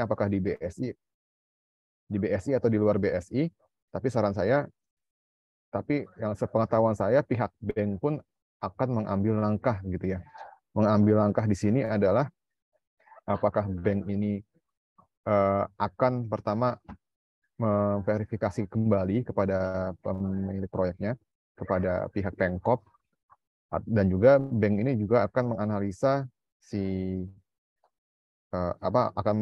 apakah di BSI atau di luar BSI, tapi saran saya, tapi yang sepengetahuan saya pihak bank pun akan mengambil langkah gitu ya. Mengambil langkah di sini adalah apakah bank ini akan pertama memverifikasi kembali kepada pemilik proyeknya, kepada pihak Pemkop, dan juga bank ini juga akan menganalisa akan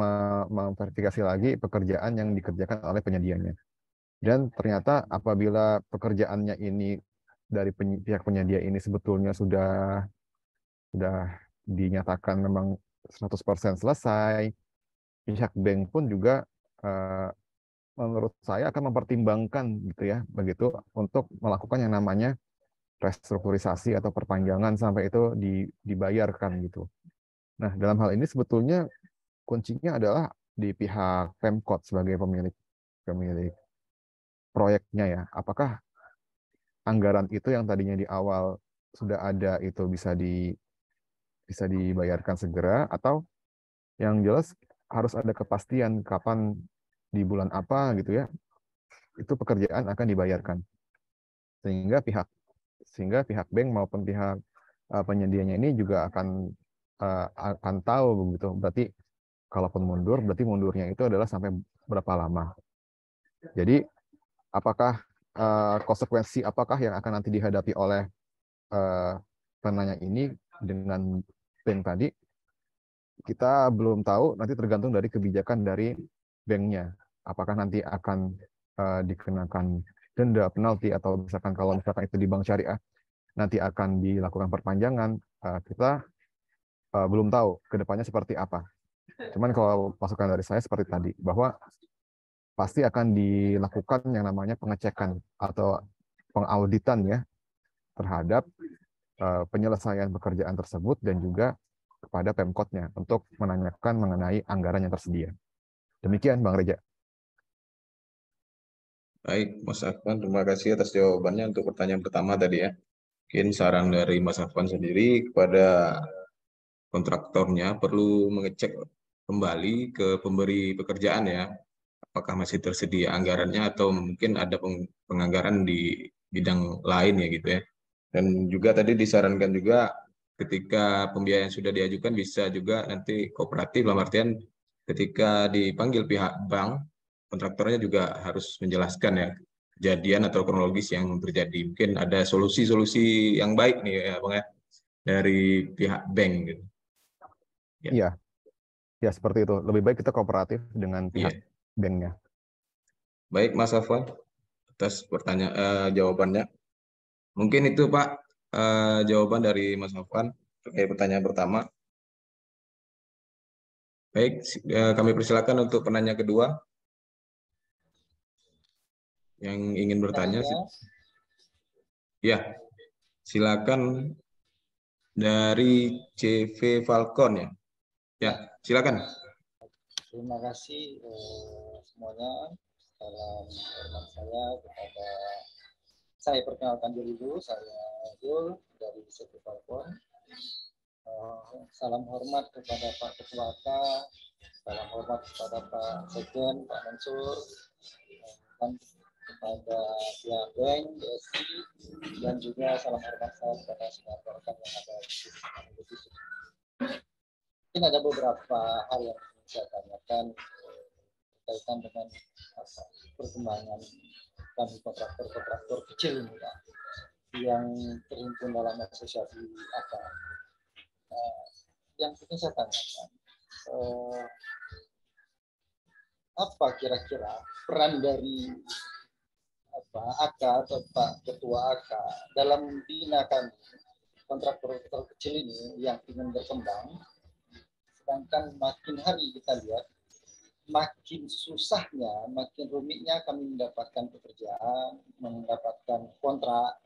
memverifikasi lagi pekerjaan yang dikerjakan oleh penyedianya. Dan ternyata apabila pekerjaannya ini dari pihak penyedia ini sebetulnya sudah dinyatakan memang 100% selesai, pihak bank pun juga menurut saya akan mempertimbangkan gitu ya, begitu untuk melakukan yang namanya restrukturisasi atau perpanjangan sampai itu dibayarkan gitu. Nah, dalam hal ini sebetulnya kuncinya adalah di pihak Pemkot sebagai pemilik proyeknya ya. Apakah anggaran itu yang tadinya di awal sudah ada itu bisa dibayarkan segera, atau yang jelas harus ada kepastian kapan di bulan apa gitu ya itu pekerjaan akan dibayarkan, sehingga pihak bank maupun pihak penyedianya ini juga akan tahu begitu. Berarti kalaupun mundur, berarti mundurnya itu adalah sampai berapa lama. Jadi apakah konsekuensi apakah yang akan nanti dihadapi oleh penanya ini dengan bank tadi, kita belum tahu, nanti tergantung dari kebijakan dari banknya. Apakah nanti akan dikenakan denda, penalti, atau misalkan kalau misalkan itu di bank syariah, nanti akan dilakukan perpanjangan, kita belum tahu ke depannya seperti apa. Cuman kalau masukan dari saya seperti tadi, bahwa pasti akan dilakukan yang namanya pengecekan atau pengauditan ya terhadap penyelesaian pekerjaan tersebut dan juga kepada Pemkotnya untuk menanyakan mengenai anggaran yang tersedia. Demikian Bang Reja. Baik, Mas Afwan, terima kasih atas jawabannya untuk pertanyaan pertama tadi ya. Mungkin saran dari Mas Afwan sendiri kepada kontraktornya perlu mengecek kembali ke pemberi pekerjaan ya, apakah masih tersedia anggarannya atau mungkin ada penganggaran di bidang lain ya gitu ya. Dan juga tadi disarankan juga ketika pembiayaan sudah diajukan bisa juga nanti kooperatif, dalam artian ketika dipanggil pihak bank, kontraktornya juga harus menjelaskan ya kejadian atau kronologis yang terjadi. Mungkin ada solusi-solusi yang baik nih ya Bang ya dari pihak bank gitu. Ya. Iya, ya seperti itu. Lebih baik kita kooperatif dengan pihak Iya. banknya. Baik Mas Afwan atas jawabannya. Mungkin itu Pak jawaban dari Mas Afwan terkait pertanyaan pertama. Baik, kami persilakan untuk penanya kedua yang ingin bertanya. Ya, silakan dari CV Falcon ya. Ya, silakan. Terima kasih semuanya. Salam hormat saya kepada, saya perkenalkan diri dulu, saya Yul dari CV Falcon. Salam hormat kepada Pak Ketua K, salam hormat kepada Pak Sekjen, Pak Mansur, dan kepada pihak bank, BSI, dan juga salam hormat saya kepada semua rekan yang ada di sini. Mungkin ada beberapa hal yang saya tanyakan berkaitan dengan perkembangan kami kontraktor kecil ini ya, yang terhimpun dalam asosiasi AKA. Yang ingin saya tanyakan, apa kira-kira peran dari AKA atau Pak Ketua AKA dalam membina kami kontraktor kecil ini yang ingin berkembang, sedangkan makin hari kita lihat makin susahnya, makin rumitnya kami mendapatkan pekerjaan, mendapatkan kontrak.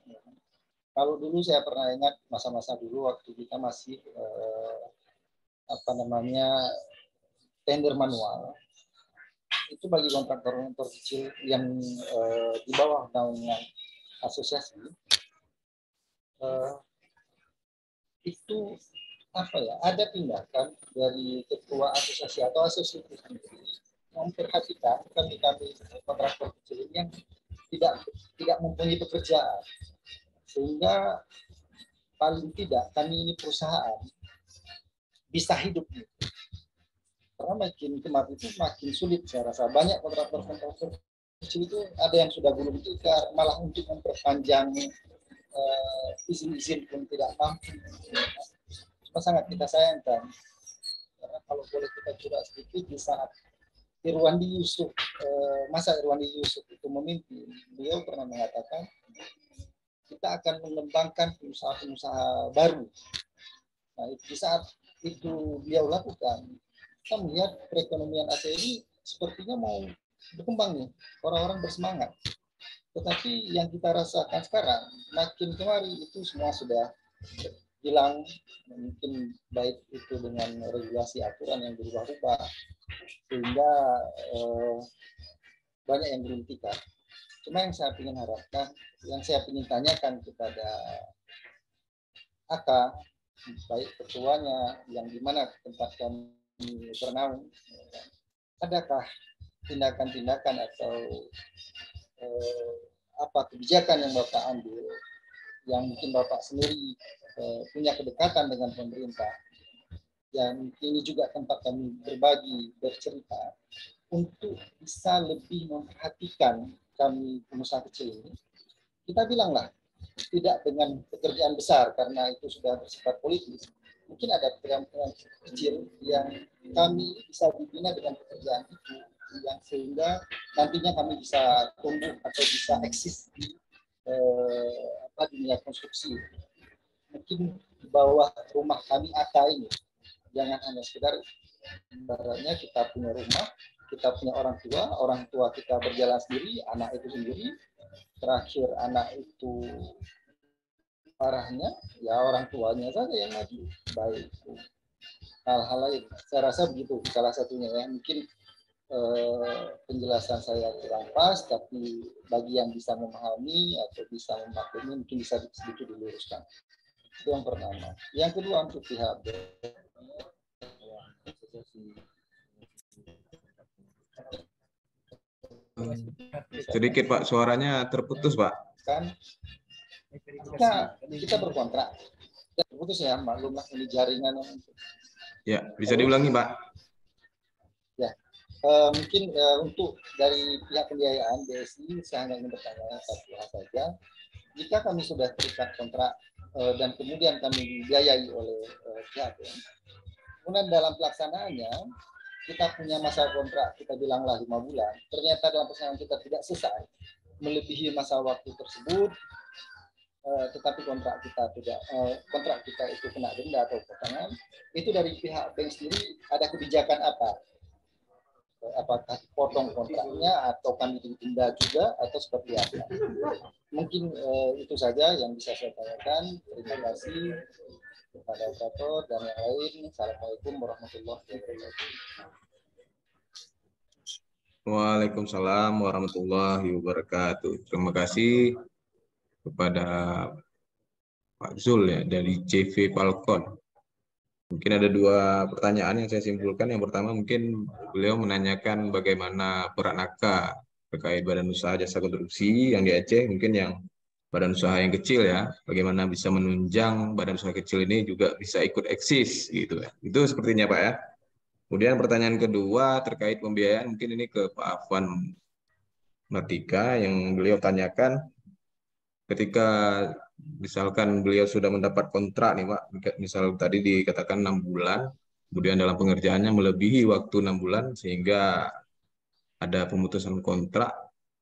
Kalau dulu saya pernah ingat masa-masa dulu waktu kita masih tender manual, itu bagi kontraktor kecil yang di bawah naungan asosiasi itu ada tindakan dari ketua asosiasi atau asosiasi sendiri memperhatikan kami kontraktor kecil ini yang tidak mempunyai pekerjaan, sehingga paling tidak kami ini perusahaan bisa hidup. Karena makin kemarin itu makin sulit, saya rasa banyak kontraktor kecil itu ada yang sudah gulung tikar, malah untuk memperpanjang izin-izin pun tidak mampu. Cuma sangat kita sayangkan, karena kalau boleh kita curhat sedikit, di saat Irwandi Yusuf, masa Irwandi Yusuf itu memimpin, beliau pernah mengatakan kita akan mengembangkan pengusaha-pengusaha baru. Nah, di saat itu beliau lakukan, kita melihat perekonomian Aceh ini sepertinya mau berkembang nih, orang-orang bersemangat. Tetapi yang kita rasakan sekarang, makin kemari itu semua sudah hilang, mungkin baik itu dengan regulasi aturan yang berubah-ubah, sehingga banyak yang gulung tikar. Cuma yang saya ingin harapkan, yang saya ingin tanyakan kepada AK, baik ketuanya, yang dimana tempat kami bernaung, adakah tindakan-tindakan atau apa kebijakan yang Bapak ambil, yang mungkin Bapak sendiri punya kedekatan dengan pemerintah, yang ini juga tempat kami berbagi, bercerita, untuk bisa lebih memperhatikan kami pengusaha kecil ini. Kita bilanglah, tidak dengan pekerjaan besar karena itu sudah bersifat politis. Mungkin ada pekerjaan kecil yang kami bisa dibina dengan pekerjaan itu, yang sehingga nantinya kami bisa tumbuh atau bisa eksis di dunia konstruksi. Mungkin di bawah rumah kami ATA ini, jangan hanya sekedar ibaratnya kita punya rumah, kita punya orang tua kita berjalan sendiri, anak itu sendiri, terakhir anak itu arahnya ya orang tuanya saja yang maju, baik hal-hal lain. Saya rasa begitu salah satunya ya. Mungkin penjelasan saya kurang pas, tapi bagi yang bisa memahami atau bisa memaklumi mungkin bisa sedikit diluruskan. Itu yang pertama. Yang kedua, untuk pihak sedikit Pak, suaranya terputus Pak. Kan kita berkontrak, terputus ya, maklumlah ini jaringan. Ya, bisa diulangi Pak. Ya, mungkin untuk dari pihak pembiayaan BSI, saya hanya ingin bertanya satu hal saja. Jika kami sudah terikat kontrak dan kemudian kami dibiayai oleh pihak, kemudian dalam pelaksanaannya kita punya masa kontrak, kita bilanglah 5 bulan, ternyata dalam pelaksanaan kita tidak selesai, melebihi masa waktu tersebut, tetapi kontrak kita itu kena denda atau potongan, itu dari pihak bank sendiri ada kebijakan apa? Apakah potong kontraknya atau kami denda juga atau seperti apa? Mungkin itu saja yang bisa saya tanyakan. Terima kasih kepada operator dan yang lain. Assalamualaikum warahmatullahi wabarakatuh. Waalaikumsalam warahmatullahi wabarakatuh. Terima kasih kepada Pak Zul ya dari CV Falcon. Mungkin ada 2 pertanyaan yang saya simpulkan. Yang pertama mungkin beliau menanyakan bagaimana peran AK terkait badan usaha jasa konstruksi yang di Aceh, mungkin yang badan usaha yang kecil ya, bagaimana bisa menunjang badan usaha kecil ini juga bisa ikut eksis gitu ya. Itu sepertinya Pak ya. Kemudian pertanyaan kedua terkait pembiayaan, mungkin ini ke Pak Afwan Matika yang beliau tanyakan ketika misalkan beliau sudah mendapat kontrak nih Pak, misal tadi dikatakan 6 bulan, kemudian dalam pengerjaannya melebihi waktu 6 bulan sehingga ada pemutusan kontrak.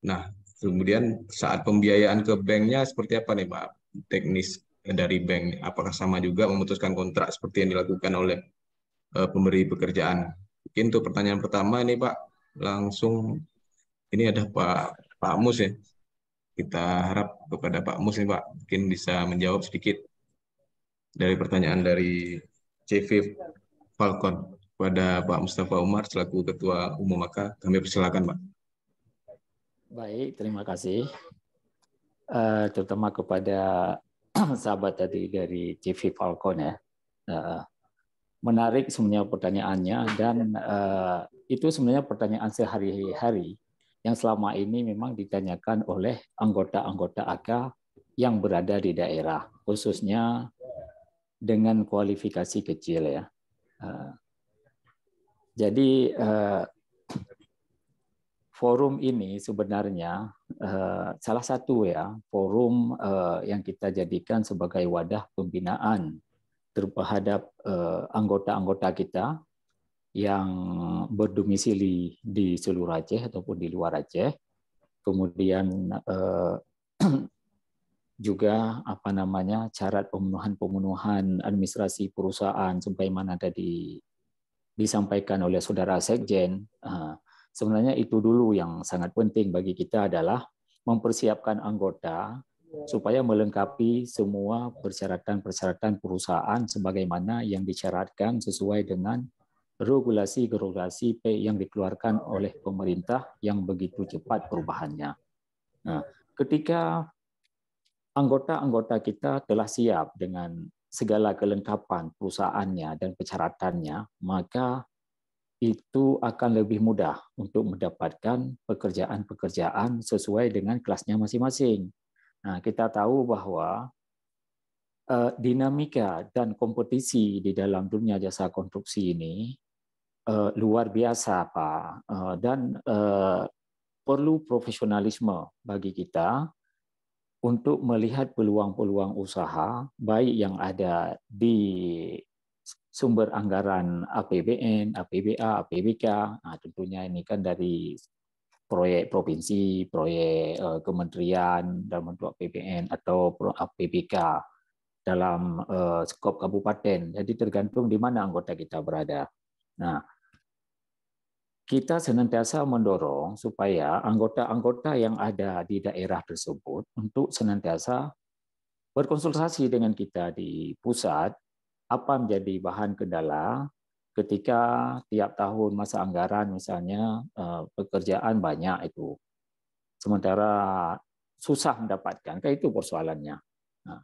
Nah, kemudian saat pembiayaan ke banknya seperti apa nih Pak? Teknis dari bank, apakah sama juga memutuskan kontrak seperti yang dilakukan oleh pemberi pekerjaan? Mungkin untuk pertanyaan pertama ini Pak, langsung ini ada Pak Mus ya. Kita harap kepada Pak Mus nih Pak, mungkin bisa menjawab sedikit dari pertanyaan dari CV Falcon kepada Pak Mustafa Umar selaku Ketua Umum AK. Kami persilakan Pak. Baik, terima kasih. Terutama kepada sahabat tadi dari CV Falcon ya. Menarik sebenarnya pertanyaannya, dan itu sebenarnya pertanyaan sehari-hari yang selama ini memang ditanyakan oleh anggota-anggota AK yang berada di daerah, khususnya dengan kualifikasi kecil ya. Jadi forum ini sebenarnya salah satu ya forum yang kita jadikan sebagai wadah pembinaan terhadap anggota-anggota kita yang berdomisili di seluruh Aceh ataupun di luar Aceh. Kemudian juga apa namanya syarat pemenuhan administrasi perusahaan sampai mana tadi disampaikan oleh saudara Sekjen. Sebenarnya itu dulu yang sangat penting bagi kita adalah mempersiapkan anggota supaya melengkapi semua persyaratan-persyaratan perusahaan sebagaimana yang disyaratkan sesuai dengan regulasi yang dikeluarkan oleh pemerintah yang begitu cepat perubahannya. Nah, ketika anggota-anggota kita telah siap dengan segala kelengkapan perusahaannya dan persyaratannya, maka itu akan lebih mudah untuk mendapatkan pekerjaan-pekerjaan sesuai dengan kelasnya masing-masing. Nah, kita tahu bahwa dinamika dan kompetisi di dalam dunia jasa konstruksi ini luar biasa, Pak, dan perlu profesionalisme bagi kita untuk melihat peluang-peluang usaha baik yang ada di sumber anggaran APBN, APBA, APBK, nah, tentunya ini kan dari proyek provinsi, proyek kementerian dalam bentuk APBN atau APBK dalam skop kabupaten. Jadi tergantung di mana anggota kita berada. Nah, kita senantiasa mendorong supaya anggota-anggota yang ada di daerah tersebut untuk senantiasa berkonsultasi dengan kita di pusat apa menjadi bahan kendala ketika tiap tahun masa anggaran misalnya pekerjaan banyak itu, sementara susah mendapatkan, kayak itu persoalannya. Nah,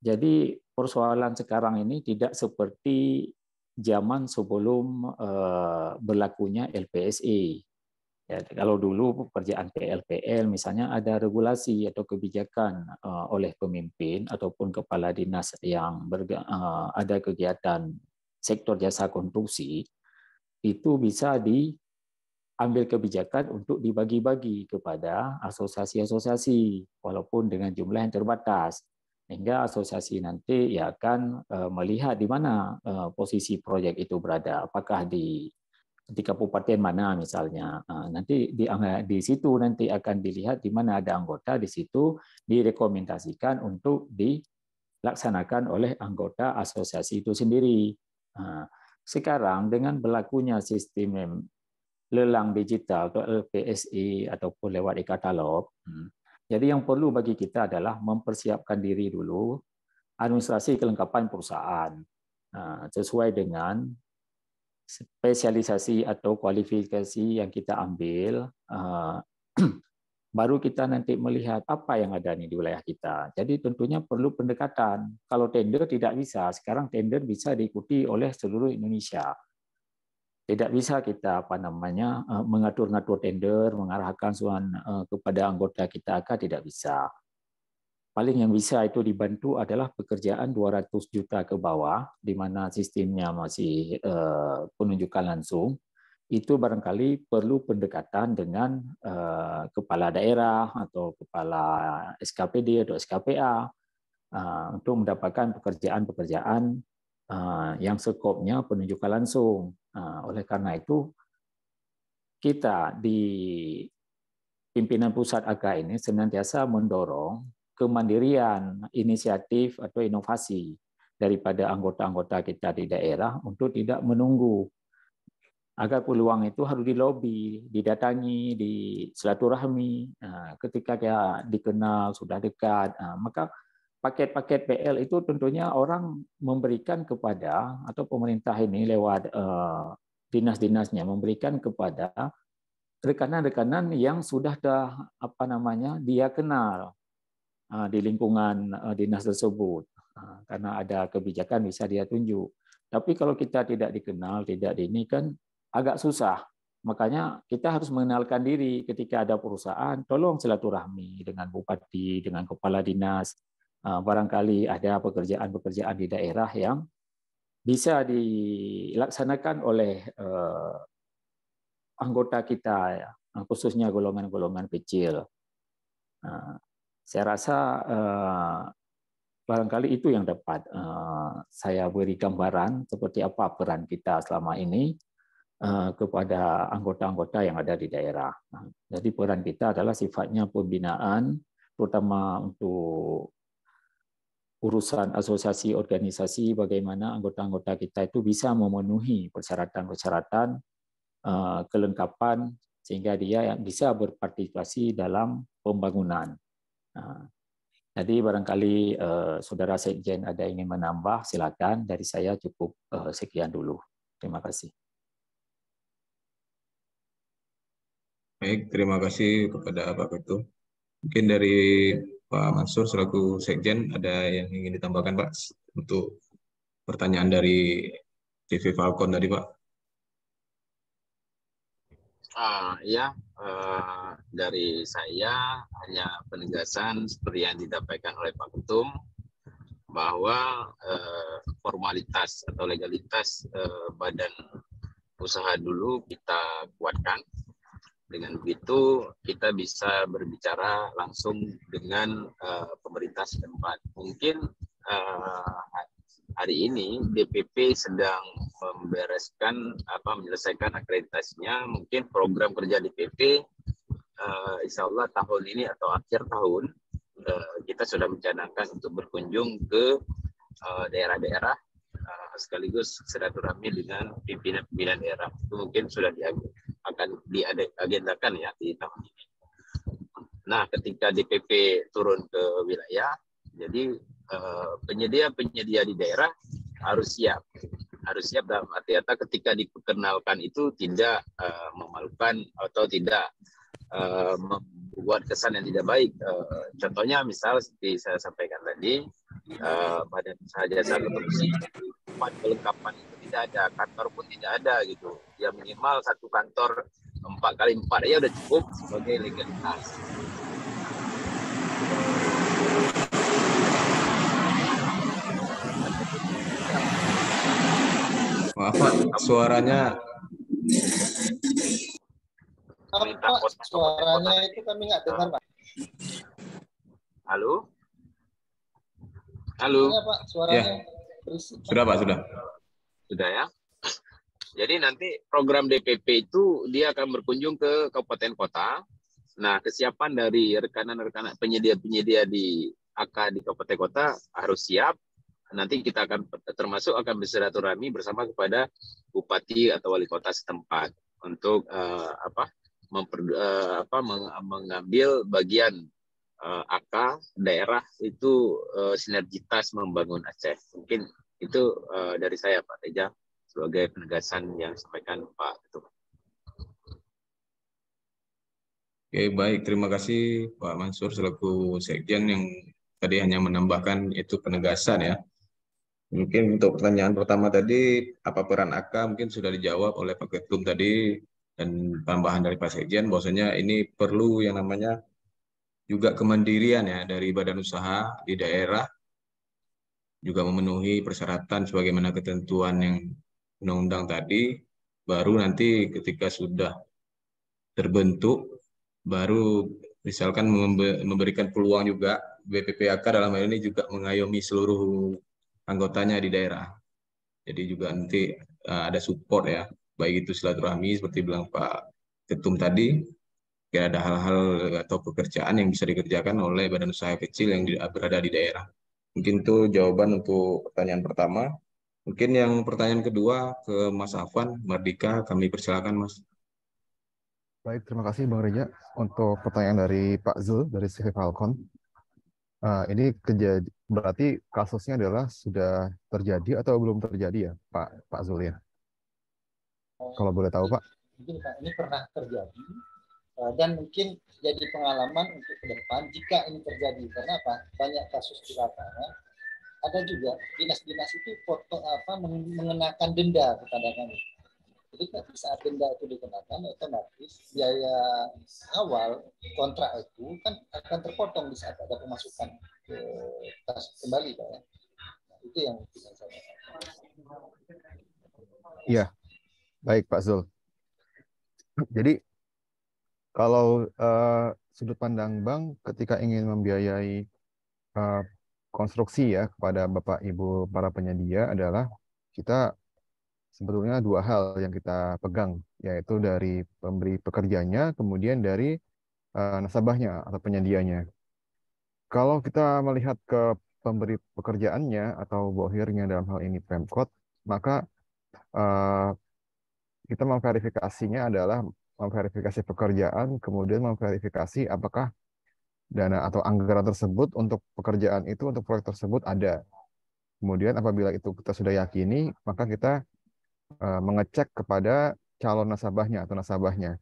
jadi persoalan sekarang ini tidak seperti zaman sebelum berlakunya LPSE. Ya, kalau dulu pekerjaan PLPL misalnya ada regulasi atau kebijakan oleh pemimpin ataupun kepala dinas yang ada kegiatan sektor jasa konstruksi, itu bisa diambil kebijakan untuk dibagi-bagi kepada asosiasi-asosiasi walaupun dengan jumlah yang terbatas. Hingga asosiasi nanti ya akan melihat di mana posisi proyek itu berada, apakah di kabupaten mana misalnya. Nanti di situ nanti akan dilihat di mana ada anggota, di situ direkomendasikan untuk dilaksanakan oleh anggota asosiasi itu sendiri. Sekarang dengan berlakunya sistem lelang digital atau LPSI ataupun lewat e-katalog, jadi yang perlu bagi kita adalah mempersiapkan diri dulu administrasi kelengkapan perusahaan sesuai dengan spesialisasi atau kualifikasi yang kita ambil, baru kita nanti melihat apa yang ada di wilayah kita. Jadi tentunya perlu pendekatan. Kalau tender tidak bisa, sekarang tender bisa diikuti oleh seluruh Indonesia. Tidak bisa kita mengatur-ngatur tender, mengarahkan kepada anggota kita, tidak bisa. Paling yang bisa itu dibantu adalah pekerjaan 200 juta ke bawah, di mana sistemnya masih penunjukan langsung. Itu barangkali perlu pendekatan dengan kepala daerah atau kepala SKPD atau SKPA untuk mendapatkan pekerjaan-pekerjaan yang skopnya penunjukan langsung. Oleh karena itu, kita di pimpinan pusat AK ini senantiasa mendorong kemandirian, inisiatif atau inovasi daripada anggota-anggota kita di daerah untuk tidak menunggu. Agar peluang itu harus dilobi, didatangi, disilaturahmi. Ketika dia dikenal, sudah dekat, maka paket-paket PL itu tentunya orang memberikan kepada, atau pemerintah ini lewat dinas-dinasnya memberikan kepada rekanan-rekanan yang sudah dia kenal di lingkungan dinas tersebut. karena ada kebijakan bisa dia tunjuk. Tapi kalau kita tidak dikenal, tidak ini kan agak susah. Makanya kita harus mengenalkan diri ketika ada perusahaan, tolong silaturahmi dengan bupati, dengan kepala dinas. Barangkali ada pekerjaan-pekerjaan di daerah yang bisa dilaksanakan oleh anggota kita, ya, khususnya golongan-golongan kecil. Saya rasa barangkali itu yang dapat saya beri gambaran seperti apa peran kita selama ini kepada anggota-anggota yang ada di daerah. Jadi peran kita adalah sifatnya pembinaan, terutama untuk urusan asosiasi organisasi, bagaimana anggota-anggota kita itu bisa memenuhi persyaratan-persyaratan kelengkapan sehingga dia bisa berpartisipasi dalam pembangunan. Jadi barangkali Saudara Sekjen ada ingin menambah, silakan. Dari saya cukup sekian dulu. Terima kasih. Baik, terima kasih kepada Pak Ketum. Mungkin dari Pak Mansur selaku Sekjen ada yang ingin ditambahkan Pak untuk pertanyaan dari TV Falcon tadi Pak. Ya, dari saya hanya penegasan seperti yang disampaikan oleh Pak Ketum bahwa formalitas atau legalitas badan usaha dulu kita kuatkan. Dengan begitu kita bisa berbicara langsung dengan pemerintah setempat. Mungkin hari ini DPP sedang menyelesaikan akreditasinya. Mungkin program kerja DPP insya Allah tahun ini atau akhir tahun kita sudah mencanangkan untuk berkunjung ke daerah-daerah sekaligus silaturahmi dengan pimpinan-pimpinan daerah. Itu mungkin sudah akan diagendakan ya di tahun ini. Nah, ketika DPP turun ke wilayah, jadi penyedia-penyedia di daerah harus siap dalam arti kata ketika diperkenalkan itu tidak memalukan atau tidak membuat kesan yang tidak baik. Contohnya misal seperti saya sampaikan tadi, badan usaha jasa produksi tempat kelengkapan itu tidak ada, kantor pun tidak ada gitu. Ya minimal satu kantor 4x4 ya udah cukup sebagai legalitas. Maaf Pak, suaranya suaranya itu kami nggak dengar Pak. Halo? Halo? Ya, Pak, suaranya ya. berisik. Sudah Pak, sudah. Sudah ya. Jadi nanti program DPP itu dia akan berkunjung ke kabupaten kota. Nah, kesiapan dari rekanan-rekanan penyedia-penyedia di AK di kabupaten kota harus siap. Nanti kita akan termasuk akan bersilaturahmi bersama kepada bupati atau wali kota setempat untuk mengambil bagian AK daerah itu sinergitas membangun Aceh. Mungkin itu dari saya Pak Teja sebagai penegasan yang disampaikan Pak Ketum. Oke, baik. Terima kasih Pak Mansur selaku Sekjen yang tadi hanya menambahkan itu penegasan ya. Mungkin untuk pertanyaan pertama tadi, apa peran AK mungkin sudah dijawab oleh Pak Ketum tadi dan tambahan dari Pak Sekjen bahwasanya ini perlu yang namanya juga kemandirian ya dari badan usaha di daerah juga memenuhi persyaratan sebagaimana ketentuan yang undang-undang tadi, baru nanti ketika sudah terbentuk baru misalkan memberikan peluang juga BPPAK dalam hal ini juga mengayomi seluruh anggotanya di daerah. Jadi juga nanti ada support ya, baik itu silaturahmi seperti bilang Pak Ketum tadi, kira ada hal-hal atau pekerjaan yang bisa dikerjakan oleh badan usaha kecil yang berada di daerah. Mungkin itu jawaban untuk pertanyaan pertama. Mungkin yang pertanyaan kedua ke Mas Afwan, Mardika, kami persilakan Mas. Baik, terima kasih Bang Reja untuk pertanyaan dari Pak Zul dari CV Falcon. Ini berarti kasusnya adalah sudah terjadi atau belum terjadi ya Pak Zul ya? Kalau boleh tahu Pak. Mungkin Pak, ini pernah terjadi dan mungkin jadi pengalaman untuk ke depan jika ini terjadi. Karena apa? Banyak kasus di lapangan ada juga dinas-dinas itu mengenakan denda kepada kami. Jadi saat denda itu dikenakan, otomatis biaya awal kontrak itu kan akan terpotong di saat ada pemasukan ke kas kembali, Pak ya. Nah, itu yang bisa saya. Iya, baik Pak Zul. Jadi kalau sudut pandang bank ketika ingin membiayai konstruksi ya kepada Bapak Ibu para penyedia adalah kita sebetulnya dua hal yang kita pegang, yaitu dari pemberi pekerjanya, kemudian dari nasabahnya atau penyedianya. Kalau kita melihat ke pemberi pekerjaannya atau bohirnya dalam hal ini Pemkot, maka kita memverifikasinya adalah memverifikasi pekerjaan, kemudian memverifikasi apakah dana atau anggaran tersebut untuk pekerjaan itu, untuk proyek tersebut ada. Kemudian apabila itu kita sudah yakini, maka kita mengecek kepada calon nasabahnya atau nasabahnya.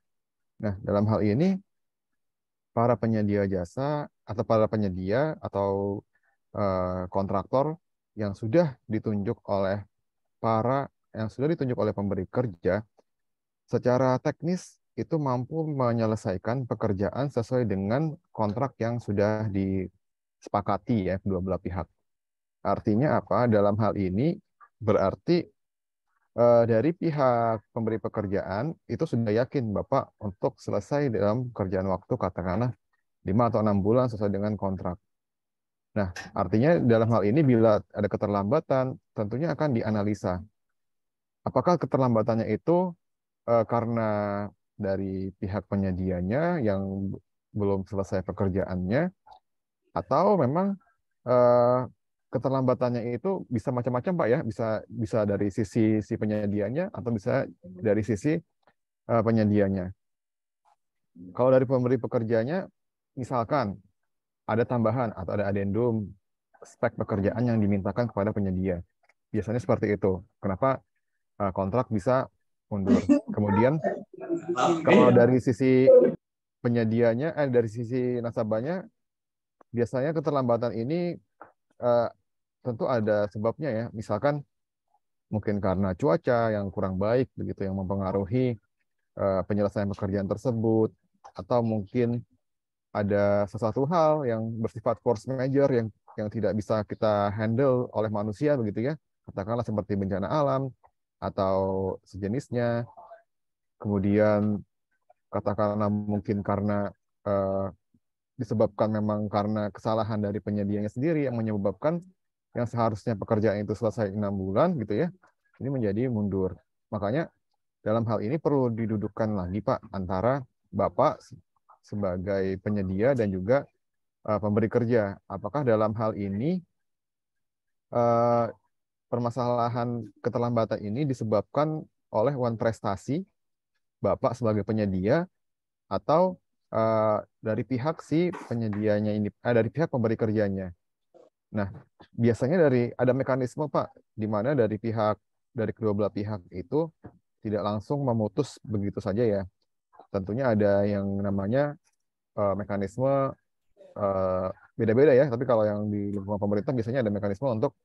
Nah, dalam hal ini, para penyedia jasa atau para penyedia atau kontraktor yang sudah ditunjuk oleh pemberi kerja, secara teknis itu mampu menyelesaikan pekerjaan sesuai dengan kontrak yang sudah disepakati ya kedua belah pihak. Artinya apa? Dalam hal ini berarti dari pihak pemberi pekerjaan itu sudah yakin Bapak untuk selesai dalam pekerjaan waktu katakanlah 5 atau 6 bulan sesuai dengan kontrak. Nah, artinya dalam hal ini bila ada keterlambatan tentunya akan dianalisa. Apakah keterlambatannya itu karena dari pihak penyedianya yang belum selesai pekerjaannya, atau memang keterlambatannya itu bisa macam-macam Pak ya, bisa dari sisi si penyedianya atau bisa dari sisi penyedianya. Kalau dari pemberi pekerjanya, misalkan ada tambahan atau ada adendum spek pekerjaan yang dimintakan kepada penyedia, biasanya seperti itu. Kenapa kontrak bisa mundur? Kemudian kalau dari sisi penyedianya, dari sisi nasabahnya, biasanya keterlambatan ini tentu ada sebabnya ya. Misalkan mungkin karena cuaca yang kurang baik begitu yang mempengaruhi penyelesaian pekerjaan tersebut, atau mungkin ada sesuatu hal yang bersifat force majeure yang tidak bisa kita handle oleh manusia begitu ya. Katakanlah seperti bencana alam atau sejenisnya. Kemudian katakanlah mungkin karena disebabkan memang karena kesalahan dari penyedianya sendiri yang menyebabkan yang seharusnya pekerjaan itu selesai 6 bulan gitu ya, ini menjadi mundur. Makanya dalam hal ini perlu didudukkan lagi Pak antara Bapak sebagai penyedia dan juga pemberi kerja. Apakah dalam hal ini permasalahan keterlambatan ini disebabkan oleh prestasi Bapak sebagai penyedia atau dari pihak si penyedianya ini, dari pihak pemberi kerjanya. Nah, biasanya ada mekanisme Pak, di mana dari kedua belah pihak itu tidak langsung memutus begitu saja ya. Tentunya ada yang namanya mekanisme beda-beda ya. Tapi kalau yang di lingkungan pemerintah biasanya ada mekanisme untuk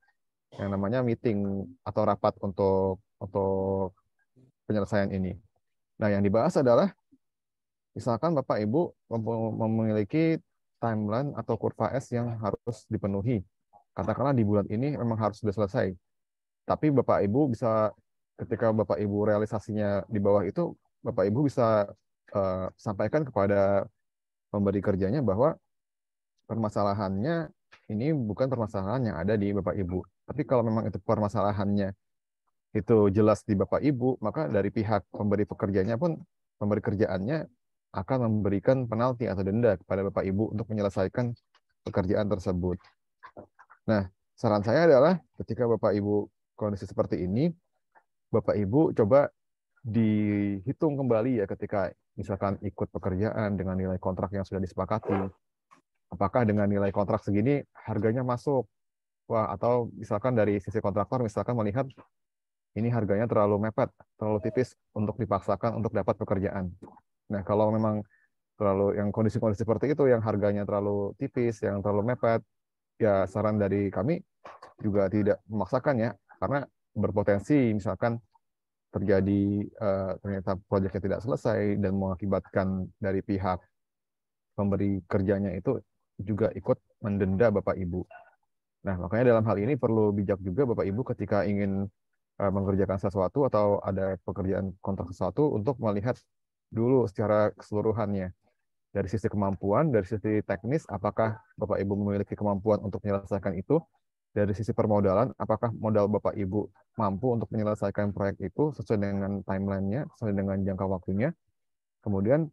yang namanya meeting atau rapat untuk penyelesaian ini. Nah, yang dibahas adalah misalkan Bapak Ibu memiliki timeline atau kurva S yang harus dipenuhi. Katakanlah di bulan ini memang harus sudah selesai. Tapi Bapak Ibu bisa, ketika Bapak Ibu realisasinya di bawah itu, Bapak Ibu bisa sampaikan kepada pemberi kerjanya bahwa permasalahannya ini bukan permasalahan yang ada di Bapak Ibu. Tapi kalau memang itu permasalahannya itu jelas di Bapak Ibu, maka dari pihak pemberi pekerjanya pun, pemberi kerjaannya akan memberikan penalti atau denda kepada Bapak Ibu untuk menyelesaikan pekerjaan tersebut. Nah, saran saya adalah ketika Bapak Ibu kondisi seperti ini, Bapak Ibu coba dihitung kembali ya ketika misalkan ikut pekerjaan dengan nilai kontrak yang sudah disepakati. Apakah dengan nilai kontrak segini harganya masuk? Wah, atau misalkan dari sisi kontraktor misalkan melihat ini harganya terlalu mepet, terlalu tipis untuk dipaksakan untuk dapat pekerjaan. Nah, kalau memang terlalu yang kondisi-kondisi seperti itu yang harganya terlalu tipis, yang terlalu mepet, ya saran dari kami juga tidak memaksakan ya, karena berpotensi misalkan terjadi ternyata proyeknya tidak selesai dan mengakibatkan dari pihak pemberi kerjanya itu juga ikut mendenda Bapak Ibu. Nah, makanya dalam hal ini perlu bijak juga Bapak Ibu ketika ingin mengerjakan sesuatu atau ada pekerjaan kontrak sesuatu untuk melihat dulu secara keseluruhannya. Dari sisi kemampuan, dari sisi teknis, apakah Bapak Ibu memiliki kemampuan untuk menyelesaikan itu? Dari sisi permodalan, apakah modal Bapak Ibu mampu untuk menyelesaikan proyek itu sesuai dengan timeline-nya, sesuai dengan jangka waktunya? Kemudian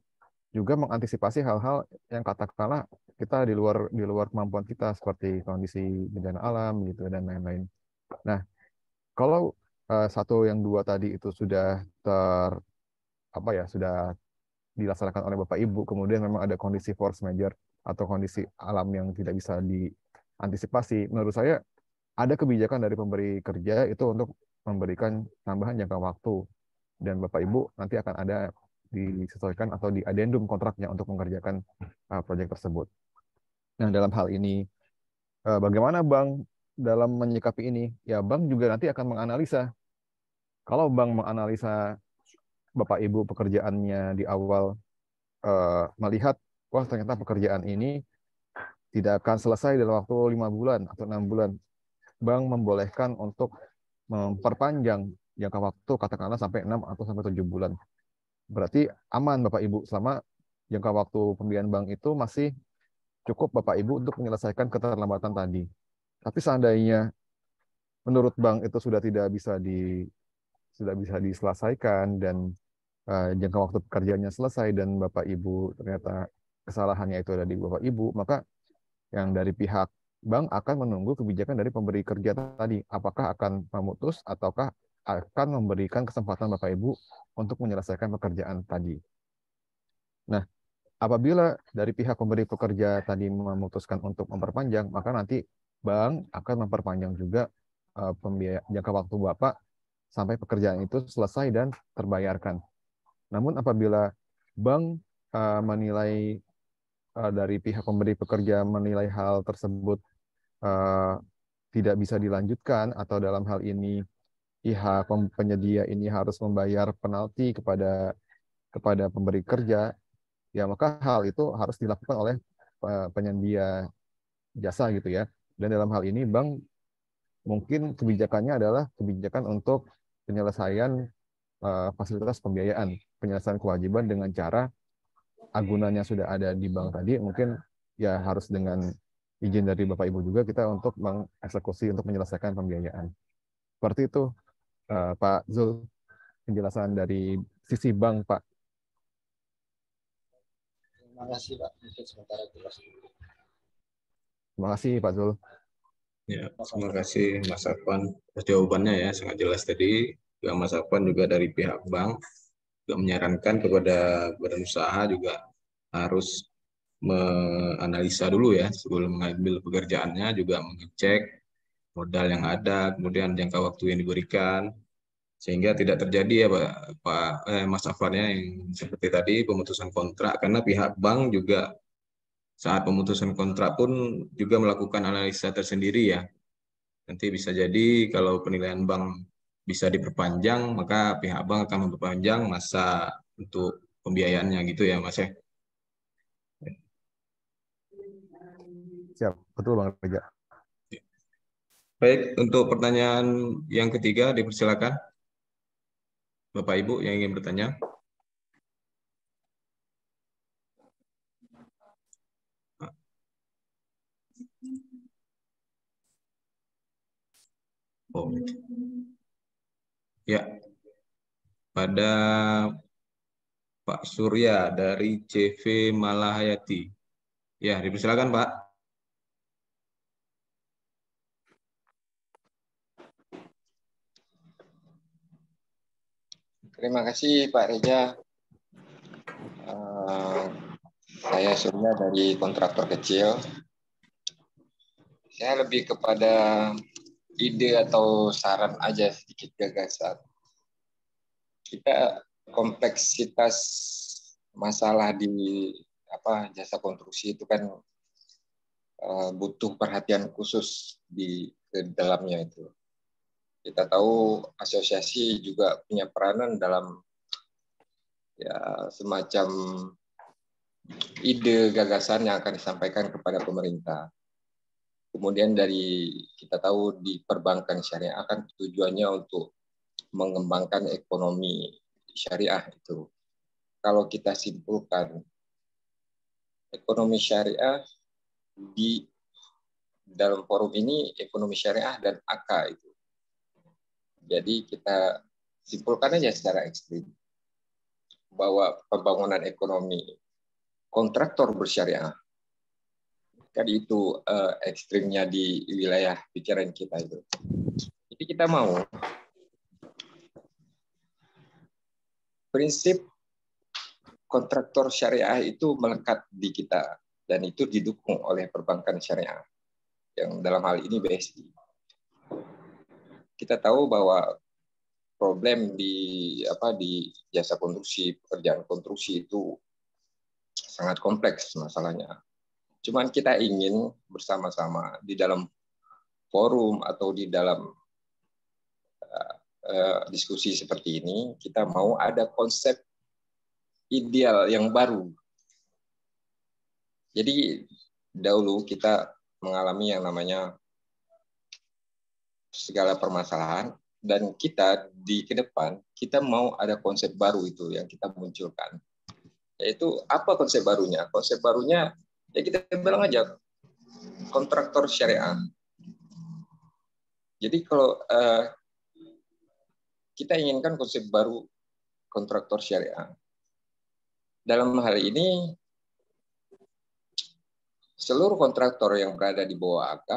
juga mengantisipasi hal-hal yang katakanlah kita di luar kemampuan kita seperti kondisi bencana alam gitu dan lain-lain. Nah, kalau satu yang dua tadi itu sudah sudah dilaksanakan oleh Bapak Ibu, kemudian memang ada kondisi force majeure atau kondisi alam yang tidak bisa diantisipasi, menurut saya ada kebijakan dari pemberi kerja itu untuk memberikan tambahan jangka waktu, dan Bapak Ibu nanti akan ada disesuaikan atau di adendum kontraknya untuk mengerjakan proyek tersebut. Nah, dalam hal ini bagaimana Bank dalam menyikapi ini? Ya, Bank juga nanti akan menganalisa. Kalau Bank menganalisa Bapak Ibu pekerjaannya di awal melihat, wah ternyata pekerjaan ini tidak akan selesai dalam waktu 5 bulan atau 6 bulan. Bank membolehkan untuk memperpanjang jangka waktu katakanlah sampai 6 atau sampai 7 bulan. Berarti aman Bapak Ibu selama jangka waktu pembelian bank itu masih cukup Bapak Ibu untuk menyelesaikan keterlambatan tadi. Tapi seandainya menurut bank itu sudah bisa diselesaikan dan jangka waktu pekerjaannya selesai dan Bapak Ibu ternyata kesalahannya itu ada di Bapak Ibu, maka yang dari pihak bank akan menunggu kebijakan dari pemberi kerja tadi, apakah akan memutus ataukah akan memberikan kesempatan Bapak Ibu untuk menyelesaikan pekerjaan tadi. Nah, apabila dari pihak pemberi pekerja tadi memutuskan untuk memperpanjang, maka nanti bank akan memperpanjang juga jangka waktu Bapak sampai pekerjaan itu selesai dan terbayarkan. Namun apabila bank menilai dari pihak pemberi pekerja menilai hal tersebut tidak bisa dilanjutkan, atau dalam hal ini pihak penyedia ini harus membayar penalti kepada pemberi kerja, ya maka hal itu harus dilakukan oleh penyedia jasa gitu ya. Dan dalam hal ini bank mungkin kebijakannya adalah kebijakan untuk penyelesaian fasilitas pembiayaan, penyelesaian kewajiban dengan cara agunannya sudah ada di bank tadi, mungkin ya harus dengan izin dari Bapak Ibu juga kita untuk mengeksekusi untuk menyelesaikan pembiayaan. Seperti itu, Pak Zul, penjelasan dari sisi bank, Pak. Terima kasih Pak, mungkin sementara jelas. Terima kasih Pak Zul. Ya, terima kasih Mas Afwan atas jawabannya ya, sangat jelas tadi. Juga Mas Afwan juga dari pihak bank juga menyarankan kepada badan usaha juga harus menganalisa dulu ya sebelum mengambil pekerjaannya, juga mengecek modal yang ada, kemudian jangka waktu yang diberikan, sehingga tidak terjadi ya Mas Afwan ya yang seperti tadi pemutusan kontrak, karena pihak bank juga saat pemutusan kontrak pun juga melakukan analisa tersendiri ya. Nanti bisa jadi kalau penilaian bank bisa diperpanjang, maka pihak bank akan memperpanjang masa untuk pembiayaannya gitu ya Mas ya. Siap, betul Bang Reja. Baik, untuk pertanyaan yang ketiga dipersilakan. Bapak Ibu yang ingin bertanya. Oh, ya, pada Pak Surya dari CV Malahayati. Ya, dipersilakan Pak. Terima kasih Pak Reja. Saya Surya dari kontraktor kecil. Saya lebih kepada ide atau saran aja, sedikit gagasan. Kita kompleksitas masalah di jasa konstruksi itu kan butuh perhatian khusus di dalamnya itu. Kita tahu asosiasi juga punya peranan dalam ya semacam ide gagasan yang akan disampaikan kepada pemerintah. Kemudian kita tahu di perbankan syariah kan tujuannya untuk mengembangkan ekonomi syariah itu. Kalau kita simpulkan ekonomi syariah di dalam forum ini ekonomi syariah dan AK itu. Jadi kita simpulkan aja secara ekstrim bahwa pembangunan ekonomi kontraktor bersyariah kan itu ekstrimnya di wilayah pikiran kita itu. Jadi kita mau prinsip kontraktor syariah itu melekat di kita dan itu didukung oleh perbankan syariah yang dalam hal ini BSI. Kita tahu bahwa problem di jasa konstruksi, pekerjaan konstruksi itu sangat kompleks masalahnya. Cuman kita ingin bersama-sama di dalam forum atau di dalam diskusi seperti ini, kita mau ada konsep ideal yang baru. Jadi dahulu kita mengalami yang namanya segala permasalahan, dan kita di ke depan kita mau ada konsep baru itu yang kita munculkan. Yaitu apa konsep barunya? Konsep barunya ya kita bilang aja kontraktor syariah. Jadi kalau kita inginkan konsep baru kontraktor syariah. Dalam hal ini seluruh kontraktor yang berada di bawah AK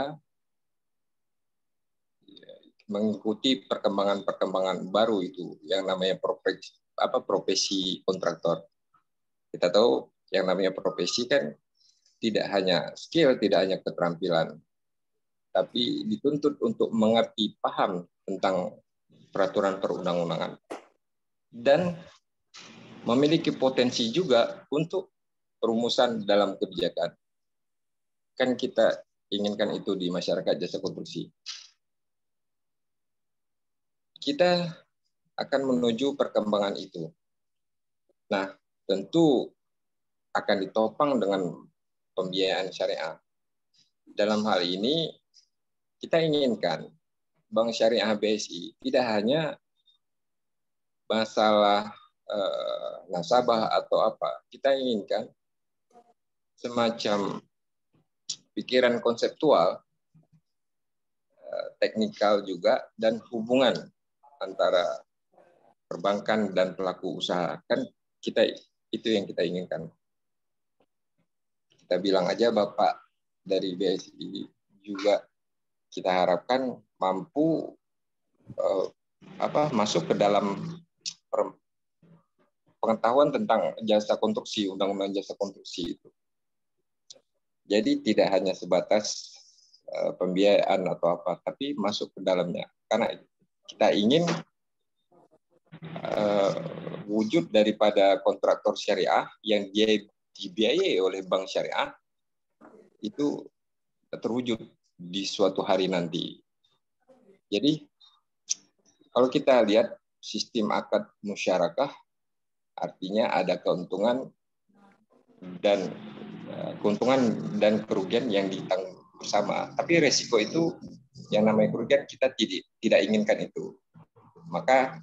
mengikuti perkembangan-perkembangan baru itu yang namanya profesi kontraktor. Kita tahu yang namanya profesi kan tidak hanya skill, tidak hanya keterampilan, tapi dituntut untuk mengerti, paham tentang peraturan perundang-undangan dan memiliki potensi juga untuk perumusan dalam kebijakan. Kan kita inginkan itu di masyarakat jasa konstruksi. Kita akan menuju perkembangan itu. Nah, tentu akan ditopang dengan pembiayaan syariah. Dalam hal ini, kita inginkan Bank Syariah BSI tidak hanya masalah nasabah atau apa. Kita inginkan semacam pikiran konseptual, teknikal juga, dan hubungan antara perbankan dan pelaku usaha. Kan itu yang kita inginkan. Kita bilang aja Bapak dari BSI juga kita harapkan mampu masuk ke dalam pengetahuan tentang jasa konstruksi, undang-undang jasa konstruksi itu. Jadi tidak hanya sebatas pembiayaan atau apa, tapi masuk ke dalamnya. Karena kita ingin wujud daripada kontraktor syariah yang dia dibiayai oleh bank syariah itu terwujud di suatu hari nanti. Jadi kalau kita lihat sistem akad musyarakah, artinya ada keuntungan dan kerugian yang ditanggung bersama. Tapi resiko itu yang namanya kerugian kita tidak inginkan itu. Maka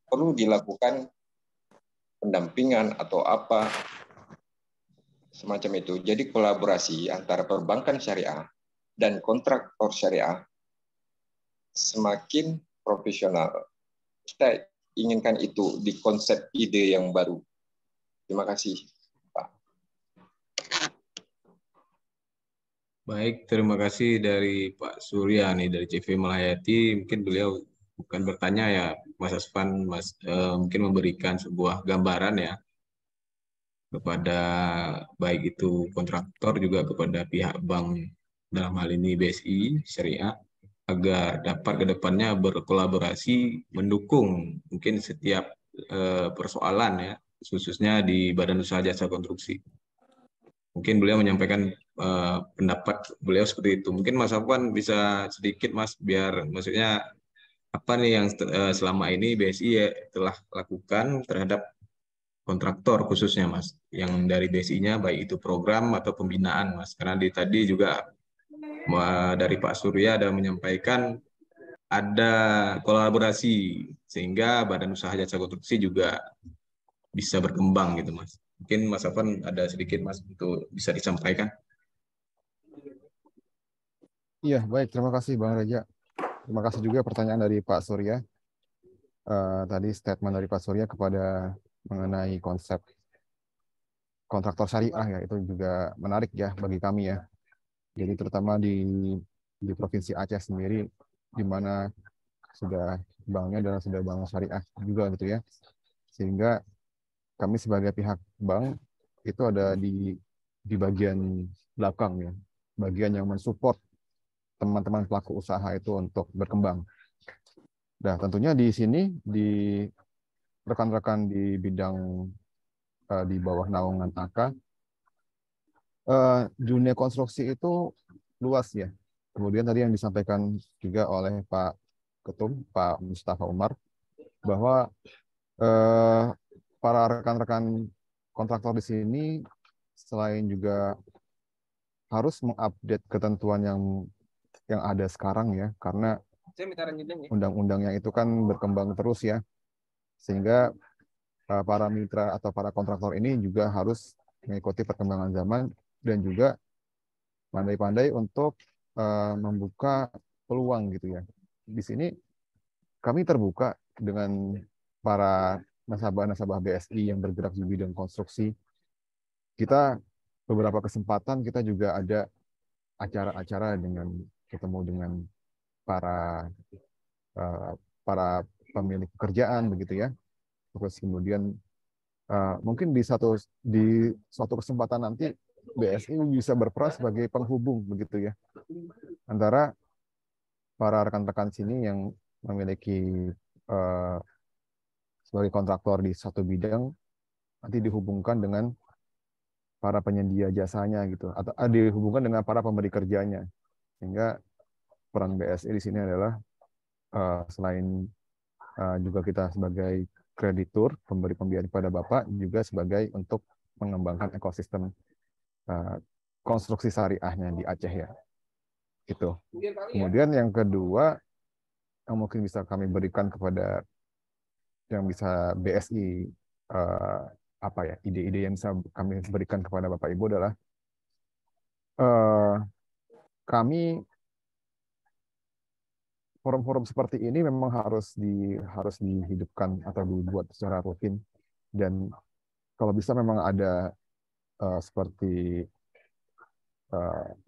perlu dilakukan pendampingan atau apa semacam itu. Jadi kolaborasi antara perbankan syariah dan kontraktor syariah semakin profesional. Kita inginkan itu di konsep ide yang baru. Terima kasih, Pak. Baik, terima kasih dari Pak Surya nih dari CV Melhayati. Mungkin beliau bukan bertanya ya, Mas Asvan, mungkin memberikan sebuah gambaran ya kepada baik itu kontraktor juga kepada pihak bank dalam hal ini BSI Syariah agar dapat ke depannya berkolaborasi mendukung mungkin setiap persoalan ya khususnya di Badan Usaha Jasa Konstruksi. Mungkin beliau menyampaikan pendapat beliau seperti itu. Mungkin Mas Afwan bisa sedikit Mas, biar maksudnya apa nih yang selama ini BSI ya telah lakukan terhadap kontraktor khususnya Mas, yang dari BSI-nya baik itu program atau pembinaan Mas. Karena tadi juga dari Pak Surya ada menyampaikan ada kolaborasi sehingga Badan Usaha Jasa Konstruksi juga bisa berkembang gitu Mas. Mungkin Mas Afwan ada sedikit Mas untuk bisa disampaikan. Iya, baik. Terima kasih Bang Reja. Terima kasih juga pertanyaan dari Pak Surya. Tadi statement dari Pak Surya kepada mengenai konsep kontraktor syariah ya, itu juga menarik ya bagi kami ya. Jadi terutama di Provinsi Aceh sendiri, di mana sudah banknya adalah sudah bank syariah juga gitu ya. Sehingga kami sebagai pihak bank itu ada di bagian belakang ya, bagian yang mensupport teman-teman pelaku usaha itu untuk berkembang. Nah, tentunya di sini di rekan-rekan di bidang di bawah naungan AK, dunia konstruksi itu luas ya. Kemudian tadi yang disampaikan juga oleh Pak Ketum, Pak Mustafa Umar, bahwa para rekan-rekan kontraktor di sini selain juga harus mengupdate ketentuan yang ada sekarang ya, karena undang-undangnya itu kan berkembang terus ya, sehingga para mitra atau para kontraktor ini juga harus mengikuti perkembangan zaman dan juga pandai-pandai untuk membuka peluang gitu ya. Di sini kami terbuka dengan para nasabah-nasabah BSI yang bergerak di bidang konstruksi. Kita beberapa kesempatan kita juga ada acara-acara dengan ketemu dengan para para pemilik pekerjaan begitu ya. Terus kemudian mungkin di suatu kesempatan nanti BSI bisa berperan sebagai penghubung begitu ya antara para rekan-rekan sini yang memiliki sebagai kontraktor di satu bidang nanti dihubungkan dengan para penyedia jasanya gitu atau dihubungkan dengan para pemberi kerjanya, sehingga peran BSI di sini adalah selain juga kita sebagai kreditur pemberi pembiayaan kepada Bapak juga sebagai untuk mengembangkan ekosistem konstruksi syariahnya di Aceh ya. Gitu. Kemudian yang kedua yang mungkin bisa kami berikan kepada yang bisa BSI apa ya, ide-ide yang bisa kami berikan kepada Bapak Ibu adalah kami forum-forum seperti ini memang harus dihidupkan atau dibuat secara rutin, dan kalau bisa memang ada seperti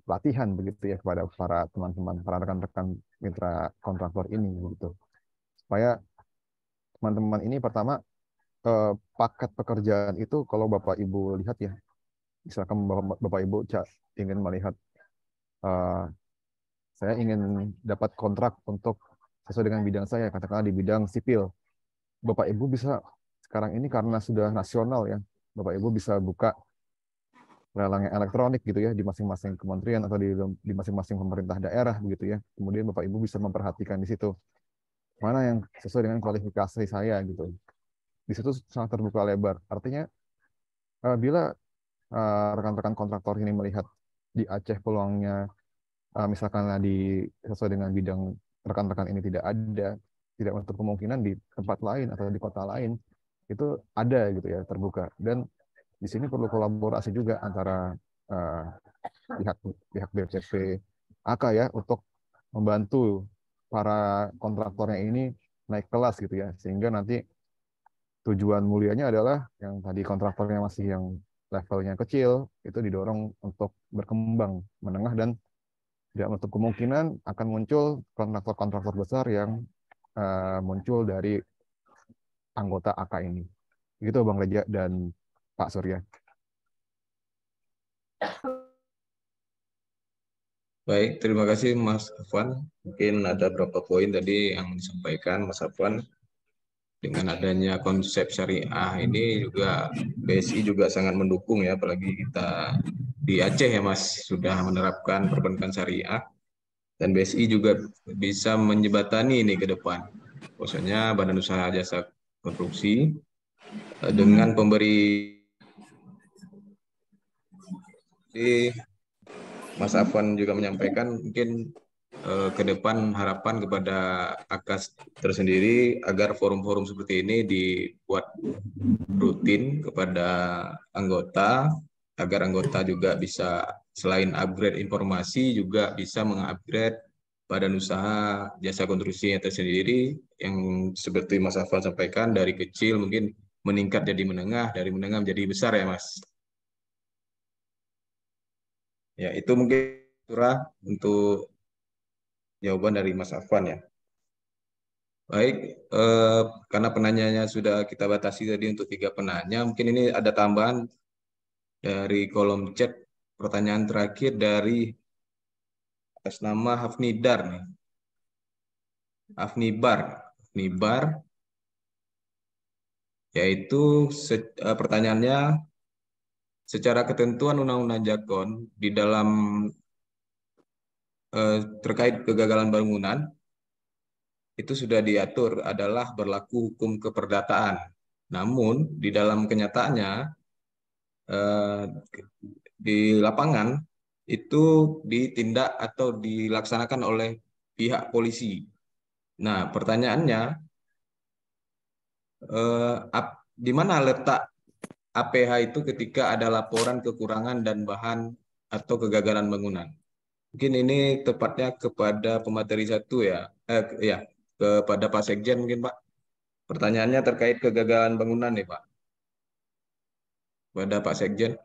latihan begitu ya kepada para teman-teman, para rekan-rekan mitra kontraktor ini begitu, supaya teman-teman ini pertama paket pekerjaan itu kalau Bapak Ibu lihat ya, misalkan Bapak Ibu ingin melihat saya ingin dapat kontrak untuk sesuai dengan bidang saya, katakanlah di bidang sipil. Bapak Ibu bisa sekarang ini karena sudah nasional ya, Bapak Ibu bisa buka lelang elektronik gitu ya di masing-masing kementerian atau di masing-masing pemerintah daerah begitu ya. Kemudian Bapak Ibu bisa memperhatikan di situ mana yang sesuai dengan kualifikasi saya gitu. Di situ sangat terbuka lebar. Artinya bila rekan-rekan kontraktor ini melihat di Aceh peluangnya misalkan sesuai dengan bidang rekan-rekan ini tidak untuk kemungkinan di tempat lain atau di kota lain itu ada gitu ya, terbuka. Dan di sini perlu kolaborasi juga antara pihak BCP AK ya untuk membantu para kontraktornya ini naik kelas gitu ya, sehingga nanti tujuan mulianya adalah yang tadi kontraktornya masih yang levelnya kecil itu didorong untuk berkembang menengah, dan tidak menutup kemungkinan akan muncul kontraktor-kontraktor besar yang muncul dari anggota AK ini. Begitu Bang Reja dan Pak Surya. Baik, terima kasih Mas Afwan. Mungkin ada beberapa poin tadi yang disampaikan Mas Afwan. dengan adanya konsep syariah ini juga BSI juga sangat mendukung ya, apalagi kita di Aceh ya Mas sudah menerapkan perbankan syariah, dan BSI juga bisa menjembatani ini ke depan, khususnya Badan Usaha Jasa Konstruksi dengan pemberi. Jadi Mas Afwan juga menyampaikan mungkin ke depan harapan kepada AKAS tersendiri agar forum-forum seperti ini dibuat rutin kepada anggota, agar anggota juga bisa selain upgrade informasi juga bisa mengupgrade badan usaha jasa konstruksi tersendiri yang seperti Mas Afwan sampaikan dari kecil mungkin meningkat jadi menengah, dari menengah menjadi besar ya Mas. Ya itu mungkin surah untuk jawaban dari Mas Afwan ya. Baik, karena penanyanya sudah kita batasi tadi untuk 3 penanya, mungkin ini ada tambahan dari kolom chat, pertanyaan terakhir dari atas nama Hafnidar nih. Hafnibar, yaitu pertanyaannya, secara ketentuan Undang-Undang Jakon di dalam terkait kegagalan bangunan, itu sudah diatur adalah berlaku hukum keperdataan. Namun di dalam kenyataannya di lapangan itu ditindak atau dilaksanakan oleh pihak polisi. Nah, pertanyaannya di mana letak APH itu ketika ada laporan kekurangan dan bahan atau kegagalan bangunan? Mungkin ini tepatnya kepada pemateri 1 ya. Ya, kepada Pak Sekjen mungkin Pak. Pertanyaannya terkait kegagalan bangunan nih Pak. Kepada Pak Sekjen.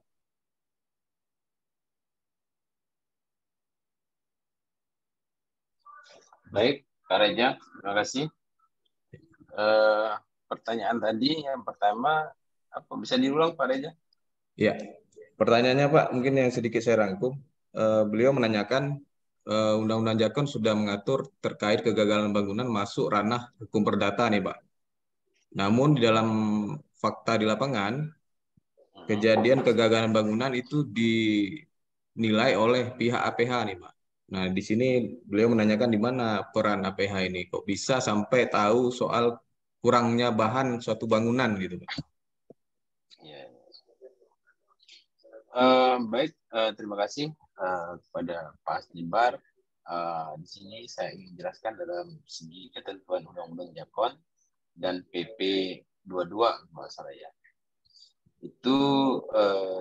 Baik, Pak Reja, terima kasih. Pertanyaan tadi yang pertama, apa bisa diulang Pak Reja? Ya, pertanyaannya Pak, mungkin yang sedikit saya rangkum. Beliau menanyakan Undang-Undang Jakon sudah mengatur terkait kegagalan bangunan masuk ranah hukum perdata nih Pak. Namun di dalam fakta di lapangan, kejadian kegagalan bangunan itu dinilai oleh pihak APH nih Pak. Nah di sini beliau menanyakan di mana peran APH ini, kok bisa sampai tahu soal kurangnya bahan suatu bangunan gitu Pak. Ya. Baik, terima kasih kepada Pak Asnibar. Di sini saya ingin jelaskan dalam segi ketentuan Undang-Undang Jakon dan PP 22 masalah ya. Itu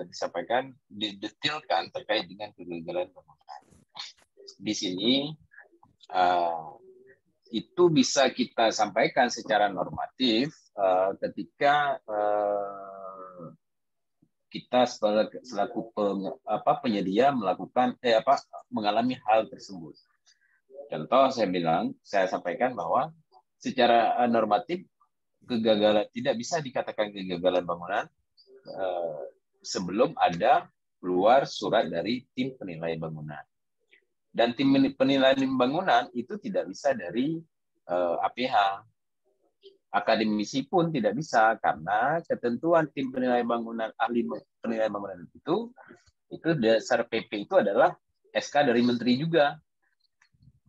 disampaikan, didetilkan terkait dengan kegagalan bangunan. Di sini itu bisa kita sampaikan secara normatif ketika kita selaku penyedia melakukan mengalami hal tersebut. Contoh saya sampaikan bahwa secara normatif kegagalan tidak bisa dikatakan kegagalan bangunan sebelum ada keluar surat dari tim penilai bangunan. Dan tim penilai bangunan itu tidak bisa dari APH. Akademisi pun tidak bisa karena ketentuan tim penilai bangunan, ahli penilai bangunan itu dasar PP itu adalah SK dari menteri juga.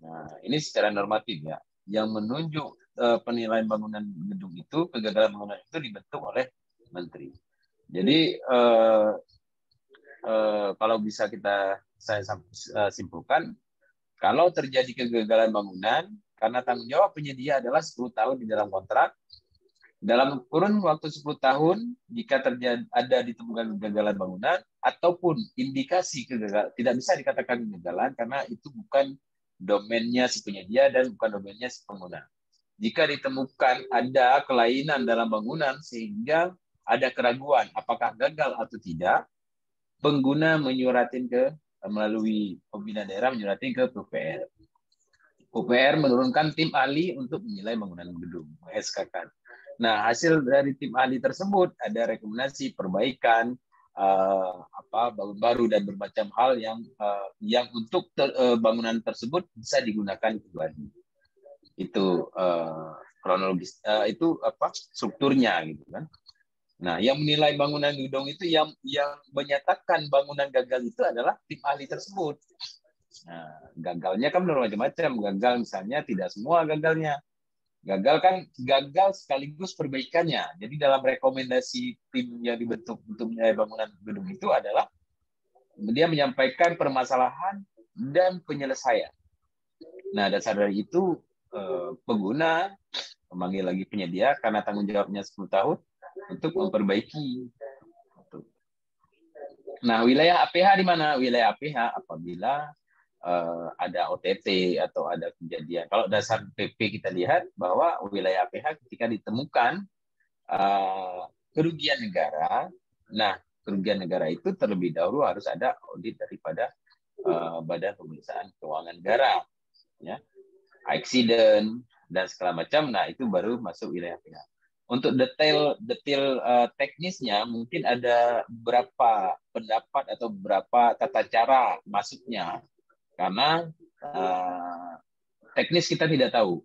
Nah, ini secara normatif ya. Yang menunjuk penilaian bangunan gedung itu, kegagalan bangunan itu dibentuk oleh menteri. Jadi kalau bisa saya simpulkan, kalau terjadi kegagalan bangunan karena tanggung jawab penyedia adalah 10 tahun di dalam kontrak, dalam kurun waktu 10 tahun jika ada ditemukan kegagalan bangunan ataupun indikasi kegagalan, tidak bisa dikatakan kegagalan karena itu bukan domainnya si penyedia dan bukan domainnya si pengguna. Jika ditemukan ada kelainan dalam bangunan sehingga ada keraguan apakah gagal atau tidak, pengguna melalui pembina daerah menyuratin ke PUPR. PUPR menurunkan tim ahli untuk menilai bangunan gedung, SK-kan. Nah, hasil dari tim ahli tersebut ada rekomendasi perbaikan, bangun baru dan bermacam hal yang untuk bangunan tersebut bisa digunakan kembali. Itu kronologis itu apa strukturnya gitu kan. Nah, yang menilai bangunan gedung itu yang menyatakan bangunan gagal itu adalah tim ahli tersebut. Nah, gagalnya kan bermacam-macam. Gagal misalnya tidak semua gagalnya. Gagal kan gagal sekaligus perbaikannya. Jadi dalam rekomendasi tim yang dibentuk untuk menilai bangunan gedung itu adalah dia menyampaikan permasalahan dan penyelesaian. Nah, dasar dari itu pengguna memanggil lagi penyedia karena tanggung jawabnya 10 tahun untuk memperbaiki. Nah, wilayah APH di mana? Wilayah APH apabila ada OTT atau ada kejadian. Kalau dasar PP kita lihat bahwa wilayah APH ketika ditemukan kerugian negara, nah kerugian negara itu terlebih dahulu harus ada audit daripada Badan Pemeriksaan Keuangan Negara, ya, accident dan segala macam. Nah itu baru masuk wilayah APH. Untuk detail teknisnya mungkin ada beberapa pendapat atau beberapa tata cara masuknya karena teknis kita tidak tahu.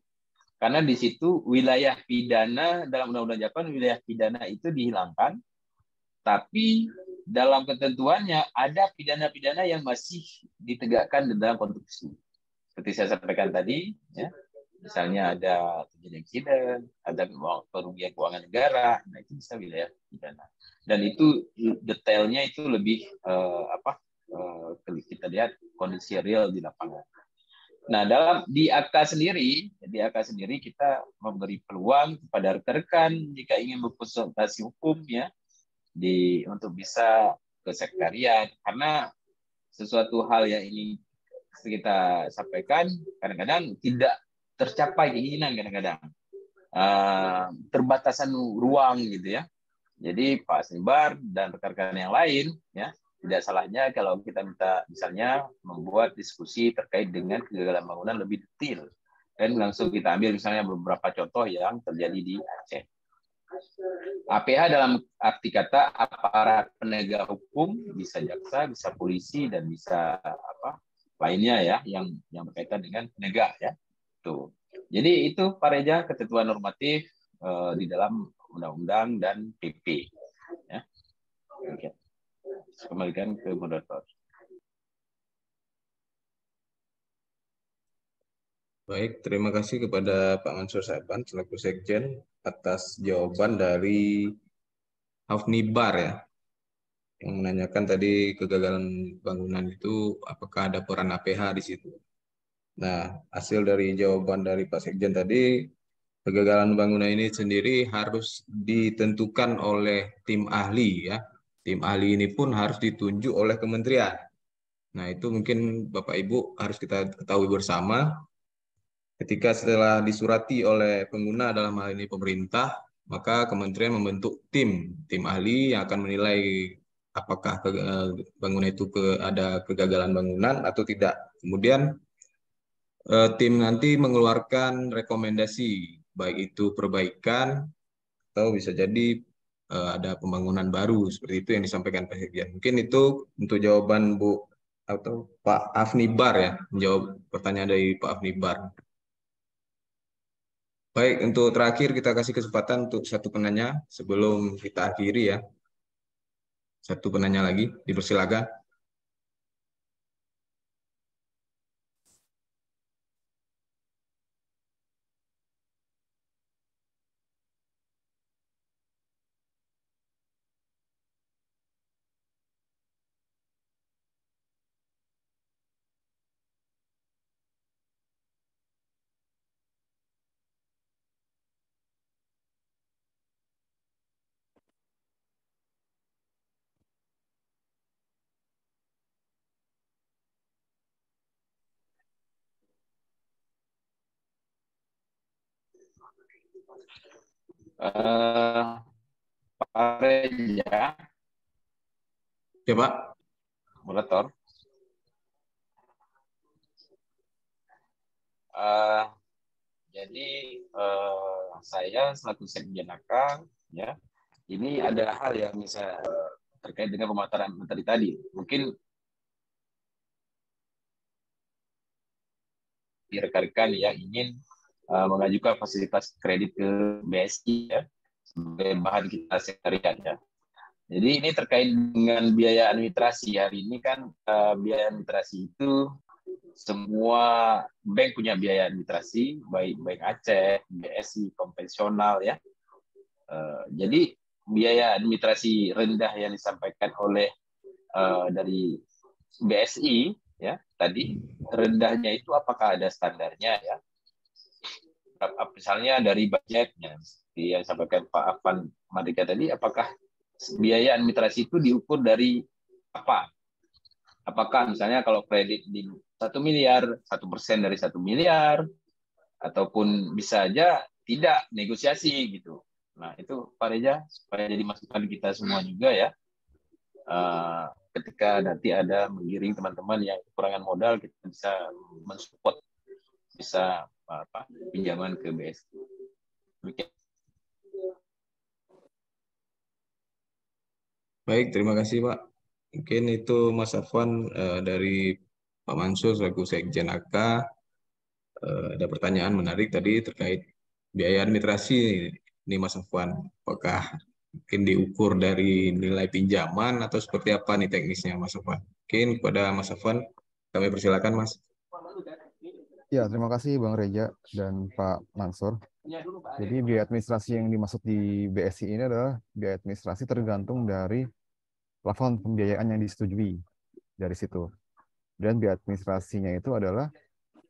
Karena di situ wilayah pidana dalam Undang-Undang Jepang wilayah pidana itu dihilangkan, tapi dalam ketentuannya ada pidana-pidana yang masih ditegakkan dalam konstruksi. Seperti saya sampaikan tadi, ya. Misalnya ada terjadi insiden, ada kerugian keuangan negara, nah itu bisa wilayah pidana. Dan itu detailnya itu lebih kita lihat kondisi real di lapangan. Nah, di AK sendiri kita memberi peluang kepada rekan-rekan jika ingin berkonsultasi hukum ya untuk bisa ke sekretariat, karena sesuatu hal yang ingin kita sampaikan kadang-kadang tidak tercapai keinginan, kadang-kadang terbatasan ruang gitu ya. Jadi Pak Snibar dan rekan-rekan yang lain ya tidak salahnya kalau kita minta misalnya membuat diskusi terkait dengan kegagalan bangunan lebih detail dan langsung kita ambil misalnya beberapa contoh yang terjadi di Aceh. APH dalam arti kata aparat penegak hukum, bisa jaksa, bisa polisi dan bisa lainnya ya yang berkaitan dengan penegak ya. Tuh. Jadi itu Pak Reja ketentuan normatif di dalam undang-undang dan PP. Ya. Oke. Kembalikan ke moderator. Baik, terima kasih kepada Pak Mansur Saban selaku Sekjen atas jawaban dari Afnibar ya, yang menanyakan tadi kegagalan bangunan itu apakah ada peran APH di situ. Nah, hasil dari jawaban dari Pak Sekjen tadi, kegagalan bangunan ini sendiri harus ditentukan oleh tim ahli ya. Tim ahli ini pun harus ditunjuk oleh kementerian. Nah, itu mungkin Bapak Ibu harus kita ketahui bersama. Ketika setelah disurati oleh pengguna dalam hal ini pemerintah, maka kementerian membentuk tim ahli yang akan menilai apakah bangunan itu ada kegagalan bangunan atau tidak. Kemudian tim nanti mengeluarkan rekomendasi, baik itu perbaikan atau bisa jadi ada pembangunan baru, seperti itu yang disampaikan Pak Sekjen. Mungkin itu untuk jawaban Bu atau Pak Afnibar ya, menjawab pertanyaan dari Pak Afnibar. Baik, untuk terakhir kita kasih kesempatan untuk satu penanya sebelum kita akhiri ya. Satu penanya lagi, dipersilakan. Pak Reja. Ya Pak. Moderator. Jadi saya selaku Sekjen AK ya, ini ada hal yang bisa terkait dengan pemaparan materi tadi. Mungkin rekan-rekan yang ingin mengajukan fasilitas kredit ke BSI ya, sebagai bahan kita sehari-hari ya. Jadi ini terkait dengan biaya administrasi. Hari ini kan biaya administrasi itu semua bank punya biaya administrasi, baik Bank Aceh, BSI, konvensional ya. Jadi biaya administrasi rendah yang disampaikan oleh dari BSI ya tadi, rendahnya itu apakah ada standarnya ya? Misalnya dari budgetnya, seperti yang disampaikan Pak Afan Mardika tadi, apakah biaya administrasi itu diukur dari apa? Apakah misalnya kalau kredit di 1 miliar, 1% dari 1 miliar, ataupun bisa aja tidak negosiasi gitu. Nah itu Pak Reza, supaya jadi masukan kita semua juga ya. Ketika nanti ada menggiring teman-teman yang kekurangan modal, kita bisa mensupport, bisa pinjaman ke BSI. Baik, terima kasih Pak. Mungkin itu Mas Afwan dari Pak Mansur selaku Sekjen AK. Ada pertanyaan menarik tadi terkait biaya administrasi ini Mas Afwan. Apakah mungkin diukur dari nilai pinjaman atau seperti apa nih teknisnya Mas Afwan? Mungkin kepada Mas Afwan kami persilakan Mas. Ya, terima kasih Bang Reja dan Pak Mansur. Jadi biaya administrasi yang dimaksud di BSI ini adalah biaya administrasi tergantung dari plafon pembiayaan yang disetujui dari situ. Dan biaya administrasinya itu adalah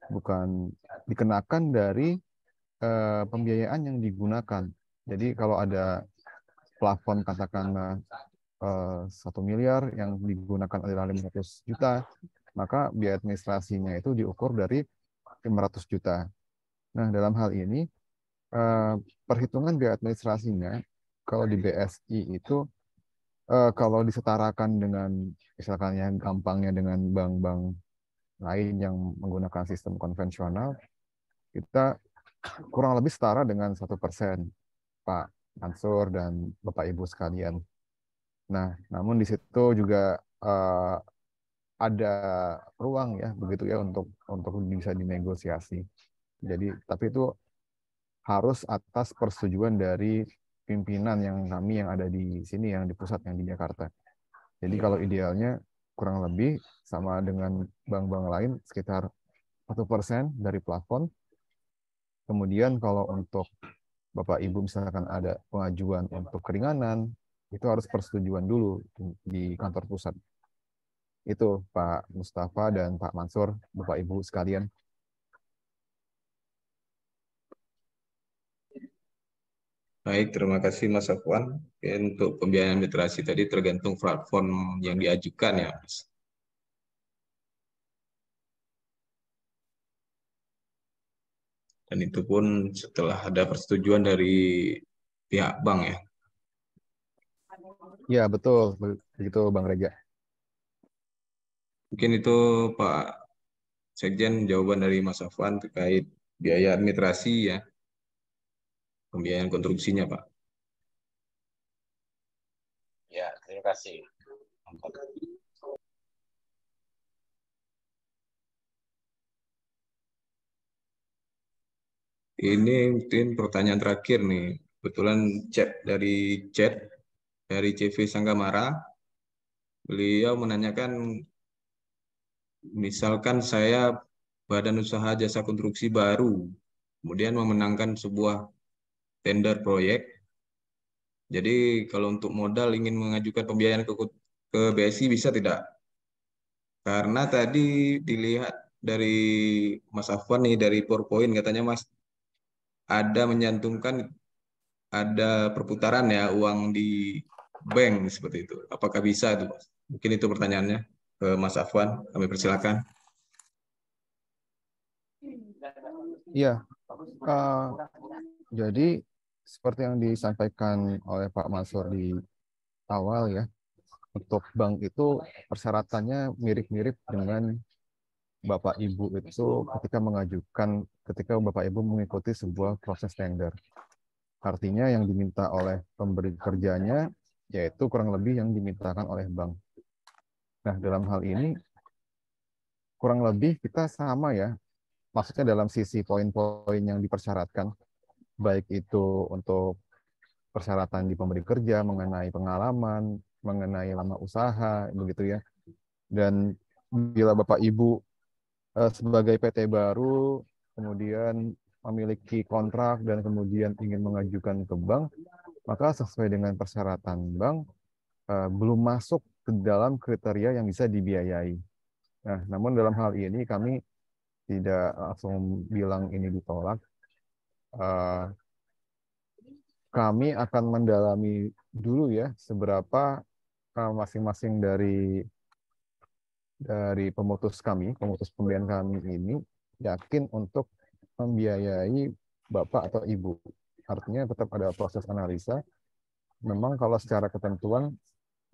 bukan dikenakan dari pembiayaan yang digunakan. Jadi kalau ada plafon katakanlah 1 miliar yang digunakan adalah 500 juta, maka biaya administrasinya itu diukur dari 500 juta. Nah, dalam hal ini perhitungan biaya administrasinya kalau di BSI itu kalau disetarakan dengan misalkan yang gampangnya dengan bank-bank lain yang menggunakan sistem konvensional, kita kurang lebih setara dengan 1%, Pak Mansur dan Bapak Ibu sekalian. Nah, namun di situ juga ada ruang ya begitu ya untuk bisa dinegosiasi. Jadi tapi itu harus atas persetujuan dari pimpinan yang ada di sini, yang di pusat, yang di Jakarta. Jadi kalau idealnya kurang lebih sama dengan bank-bank lain sekitar 1% dari plafon. Kemudian kalau untuk Bapak Ibu misalkan ada pengajuan untuk keringanan, itu harus persetujuan dulu di kantor pusat. Itu Pak Mustafa dan Pak Mansur, Bapak Ibu sekalian. Baik, terima kasih Mas Afwan. Untuk pembiayaan literasi tadi tergantung platform yang diajukan ya Mas. Dan itu pun setelah ada persetujuan dari pihak bank ya. Ya, betul. Begitu Bang Rega. Mungkin itu Pak Sekjen jawaban dari Mas Afwan terkait biaya administrasi ya. Pembiayaan konstruksinya Pak. Ya, terima kasih. Ini mungkin pertanyaan terakhir nih. Kebetulan chat dari CV Sanggamara. Beliau menanyakan, misalkan saya badan usaha jasa konstruksi baru, kemudian memenangkan sebuah tender proyek. Jadi kalau untuk modal ingin mengajukan pembiayaan ke BSI bisa tidak? Karena tadi dilihat dari Mas Afwan nih dari PowerPoint katanya Mas ada menyantumkan ada perputaran ya uang di bank seperti itu. Apakah bisa itu Mas? Mungkin itu pertanyaannya ke Mas Afwan. Kami persilakan. Iya. Jadi seperti yang disampaikan oleh Pak Mansur di awal ya, untuk bank itu persyaratannya mirip-mirip dengan Bapak Ibu itu ketika Bapak Ibu mengikuti sebuah proses tender. Artinya yang diminta oleh pemberi kerjanya yaitu kurang lebih yang dimintakan oleh bank. Nah, dalam hal ini kurang lebih kita sama ya maksudnya dalam sisi poin-poin yang dipersyaratkan, baik itu untuk persyaratan di pemberi kerja, mengenai pengalaman, mengenai lama usaha, begitu ya. Dan bila Bapak Ibu sebagai PT baru, kemudian memiliki kontrak dan kemudian ingin mengajukan ke bank, maka sesuai dengan persyaratan bank, belum masuk ke dalam kriteria yang bisa dibiayai. Nah, namun dalam hal ini kami tidak langsung bilang ini ditolak. Kami akan mendalami dulu ya seberapa masing-masing dari pemutus pembiayaan kami ini yakin untuk membiayai Bapak atau Ibu. Artinya tetap ada proses analisa. Memang kalau secara ketentuan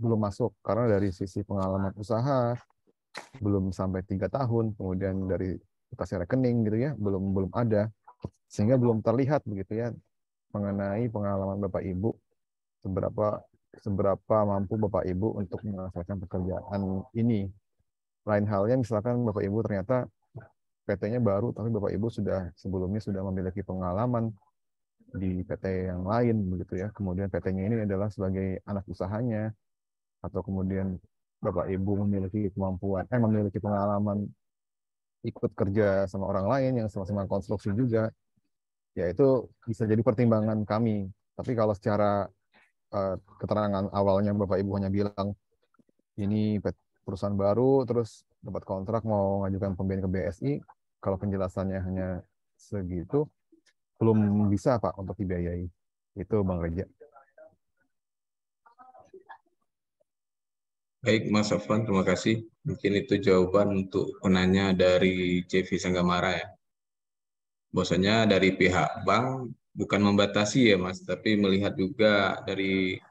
belum masuk karena dari sisi pengalaman usaha belum sampai 3 tahun, kemudian dari mutasi rekening gitu ya belum ada, sehingga belum terlihat begitu ya mengenai pengalaman Bapak Ibu seberapa mampu Bapak Ibu untuk menyelesaikan pekerjaan ini. Lain halnya misalkan Bapak Ibu ternyata PT-nya baru tapi Bapak Ibu sebelumnya sudah memiliki pengalaman di PT yang lain begitu ya. Kemudian PT-nya ini adalah sebagai anak usahanya, atau kemudian Bapak Ibu memiliki pengalaman ikut kerja sama orang lain yang sama-sama konstruksi juga, ya itu bisa jadi pertimbangan kami. Tapi kalau secara keterangan awalnya Bapak Ibu hanya bilang ini perusahaan baru terus dapat kontrak mau ngajukan pembiayaan ke BSI, kalau penjelasannya hanya segitu, belum bisa Pak untuk dibiayai. Itu Bang Reja. Baik, Mas Afwan, terima kasih. Mungkin itu jawaban untuk penanya dari CV Sanggamara ya. Bahwasanya dari pihak bank bukan membatasi ya Mas, tapi melihat juga dari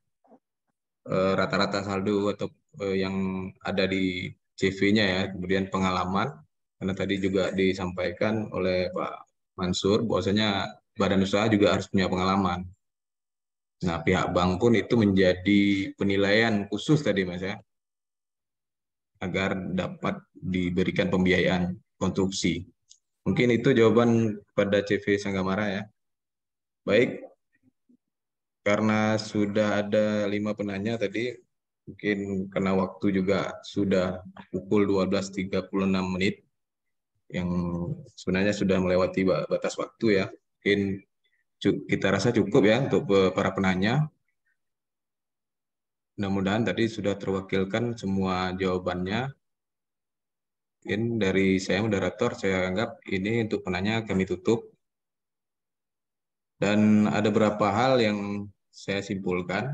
rata-rata saldo atau yang ada di CV-nya ya, kemudian pengalaman. Karena tadi juga disampaikan oleh Pak Mansur, bahwasanya badan usaha juga harus punya pengalaman. Nah, pihak bank pun itu menjadi penilaian khusus tadi Mas ya, agar dapat diberikan pembiayaan konstruksi. Mungkin itu jawaban pada CV Sanggamara ya. Baik, karena sudah ada 5 penanya tadi, mungkin karena waktu juga sudah pukul 12.36 menit, yang sebenarnya sudah melewati batas waktu ya. Mungkin kita rasa cukup ya untuk para penanya. Mudah-mudahan tadi sudah terwakilkan semua jawabannya. Mungkin dari saya moderator, saya anggap ini untuk penanya kami tutup. Dan ada beberapa hal yang saya simpulkan.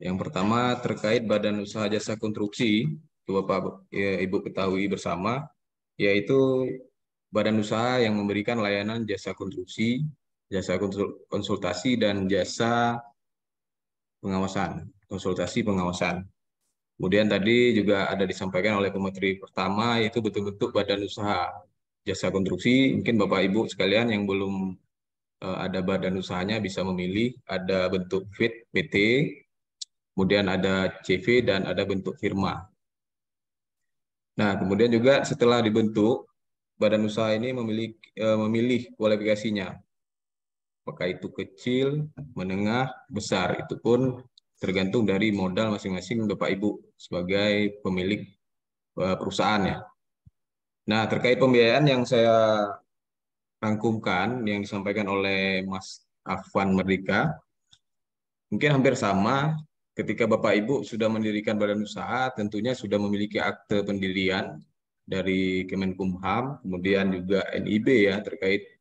Yang pertama terkait Badan Usaha Jasa Konstruksi, Bapak Ibu ketahui bersama, yaitu badan usaha yang memberikan layanan jasa konstruksi, jasa konsultasi, dan jasa pengawasan, konsultasi pengawasan. Kemudian tadi juga ada disampaikan oleh pemateri pertama, yaitu bentuk-bentuk badan usaha jasa konstruksi. Mungkin Bapak Ibu sekalian yang belum ada badan usahanya bisa memilih, ada bentuk FIT, PT, kemudian ada CV, dan ada bentuk firma. Nah, kemudian juga setelah dibentuk, badan usaha ini memilih kualifikasinya. Apakah itu kecil, menengah, besar. Itu pun tergantung dari modal masing-masing Bapak Ibu sebagai pemilik perusahaan ya. Nah, terkait pembiayaan yang saya rangkumkan, yang disampaikan oleh Mas Afwan Merdeka, mungkin hampir sama. Ketika Bapak Ibu sudah mendirikan badan usaha, tentunya sudah memiliki akte pendirian dari Kemenkumham, kemudian juga NIB ya terkait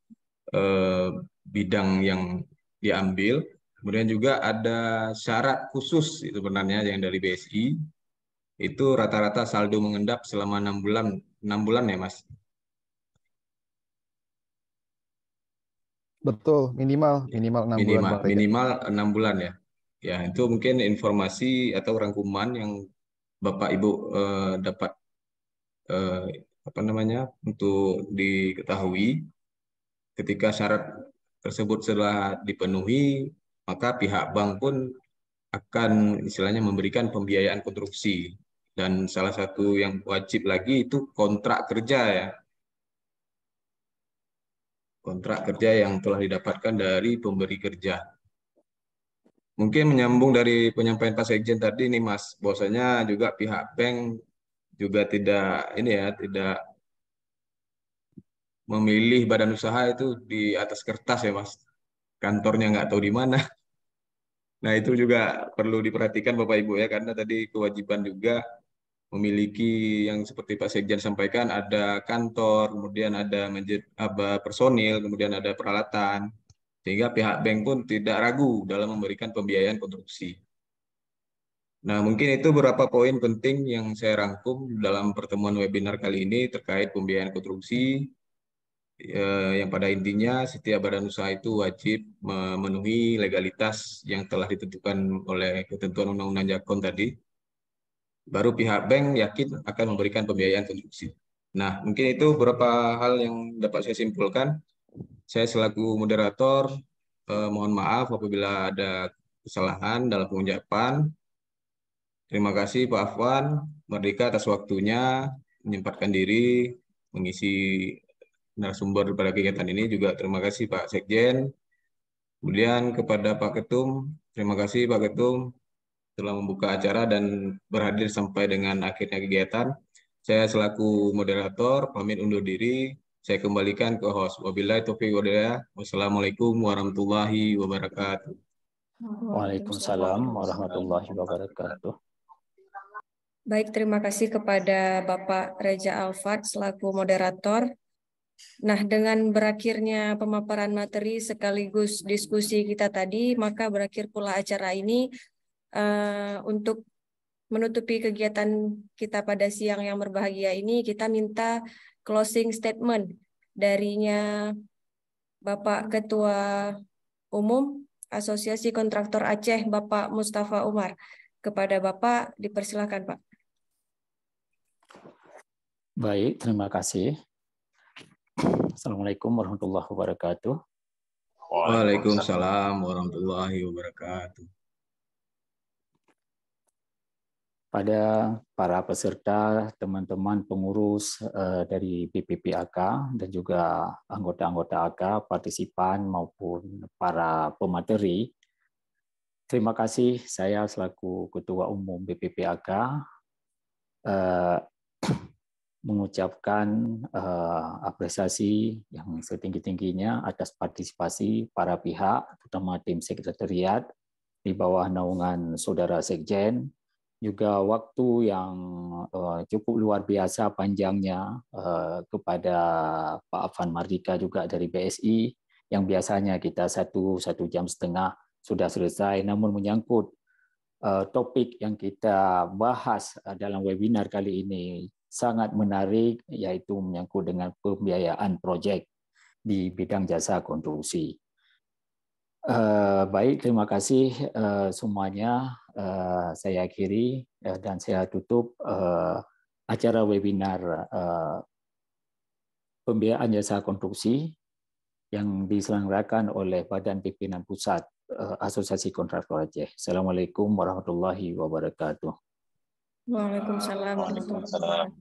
bidang yang diambil. Kemudian juga ada syarat khusus itu sebenarnya yang dari BSI, itu rata-rata saldo mengendap selama 6 bulan ya Mas. Betul, minimal 6 bulan Bang Reja. Minimal 6 bulan ya. Ya, itu mungkin informasi atau rangkuman yang Bapak Ibu dapat untuk diketahui. Ketika syarat tersebut setelah dipenuhi, maka pihak bank pun akan istilahnya memberikan pembiayaan konstruksi. Dan salah satu yang wajib lagi itu kontrak kerja ya. kontrak kerja yang telah didapatkan dari pemberi kerja. Mungkin menyambung dari penyampaian Pak Sekjen tadi nih Mas, bahwasanya juga pihak bank juga tidak memilih badan usaha itu di atas kertas ya Mas. Kantornya nggak tahu di mana. Nah itu juga perlu diperhatikan Bapak Ibu ya, karena tadi kewajiban juga memiliki yang seperti Pak Sekjen sampaikan, ada kantor, kemudian ada personil, kemudian ada peralatan. Sehingga pihak bank pun tidak ragu dalam memberikan pembiayaan konstruksi. Nah, mungkin itu beberapa poin penting yang saya rangkum dalam pertemuan webinar kali ini terkait pembiayaan konstruksi. Yang pada intinya setiap badan usaha itu wajib memenuhi legalitas yang telah ditentukan oleh ketentuan Undang-Undang Jakon tadi. Baru pihak bank yakin akan memberikan pembiayaan konstruksi. Nah, mungkin itu beberapa hal yang dapat saya simpulkan. Saya selaku moderator, mohon maaf apabila ada kesalahan dalam pengucapan. Terima kasih Pak Afwan, Merdeka atas waktunya, menyempatkan diri, mengisi narasumber pada kegiatan ini. Juga terima kasih Pak Sekjen. Kemudian kepada Pak Ketum, terima kasih Pak Ketum telah membuka acara dan berhadir sampai dengan akhirnya kegiatan. Saya selaku moderator, pamit undur diri. Saya kembalikan ke host. Wabillahi taufiq wal hidayah. Wassalamualaikum warahmatullahi wabarakatuh. Waalaikumsalam warahmatullahi wabarakatuh. Baik, terima kasih kepada Bapak Reza Alfat selaku moderator. Nah, dengan berakhirnya pemaparan materi sekaligus diskusi kita tadi, maka berakhir pula acara ini. Untuk menutupi kegiatan kita pada siang yang berbahagia ini, kita minta closing statement darinya Bapak Ketua Umum Asosiasi Kontraktor Aceh, Bapak Mustafa Umar. Kepada Bapak, dipersilakan Pak. Baik, terima kasih. Assalamualaikum warahmatullahi wabarakatuh. Waalaikumsalam warahmatullahi wabarakatuh. Pada para peserta, teman-teman pengurus dari BPPAK dan juga anggota-anggota AK, partisipan maupun para pemateri, terima kasih saya selaku Ketua Umum BPPAK mengucapkan apresiasi yang setinggi-tingginya atas partisipasi para pihak, terutama tim sekretariat di bawah naungan Saudara Sekjen, juga waktu yang cukup luar biasa panjangnya kepada Pak Afwan Mardika juga dari BSI, yang biasanya kita 1 jam setengah sudah selesai, namun menyangkut topik yang kita bahas dalam webinar kali ini sangat menarik, yaitu menyangkut dengan pembiayaan proyek di bidang jasa konstruksi. Baik, terima kasih semuanya. Saya akhiri dan saya tutup acara webinar pembiayaan jasa konstruksi yang diselenggarakan oleh Badan Pimpinan Pusat Asosiasi Kontraktor Aceh. Assalamualaikum warahmatullahi wabarakatuh. Waalaikumsalam warahmatullahi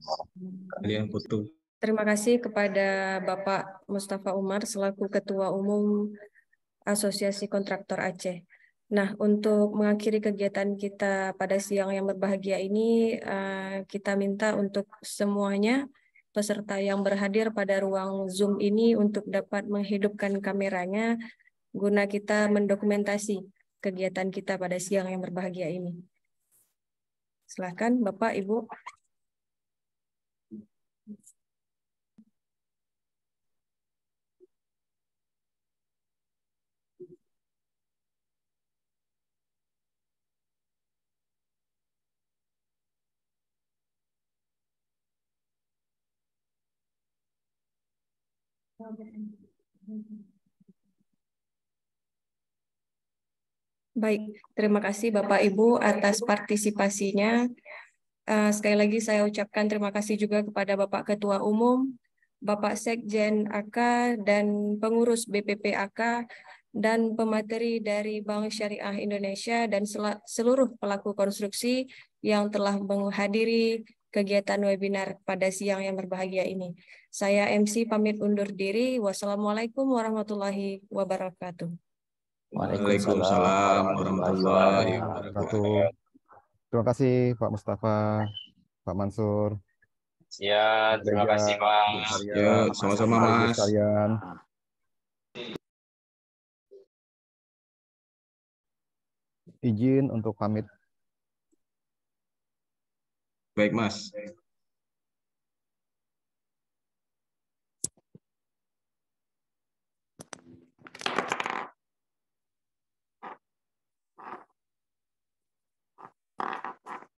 wabarakatuh. Terima kasih kepada Bapak Mustafa Umar selaku Ketua Umum Asosiasi Kontraktor Aceh. Nah, untuk mengakhiri kegiatan kita pada siang yang berbahagia ini, kita minta untuk semuanya peserta yang berhadir pada ruang Zoom ini untuk dapat menghidupkan kameranya guna kita mendokumentasi kegiatan kita pada siang yang berbahagia ini. Silakan Bapak, Ibu. Baik, terima kasih Bapak Ibu atas partisipasinya. Sekali lagi saya ucapkan terima kasih juga kepada Bapak Ketua Umum, Bapak Sekjen AK, dan pengurus BPP AK, dan pemateri dari Bank Syariah Indonesia, dan seluruh pelaku konstruksi yang telah menghadiri kegiatan webinar pada siang yang berbahagia ini. Saya MC pamit undur diri. Wassalamualaikum warahmatullahi wabarakatuh. Waalaikumsalam warahmatullahi wabarakatuh. Terima kasih Pak Mustafa, Pak Mansur. Ya, terima kasih Pak. Ya, sama-sama Mas. Izin untuk pamit. Baik Mas.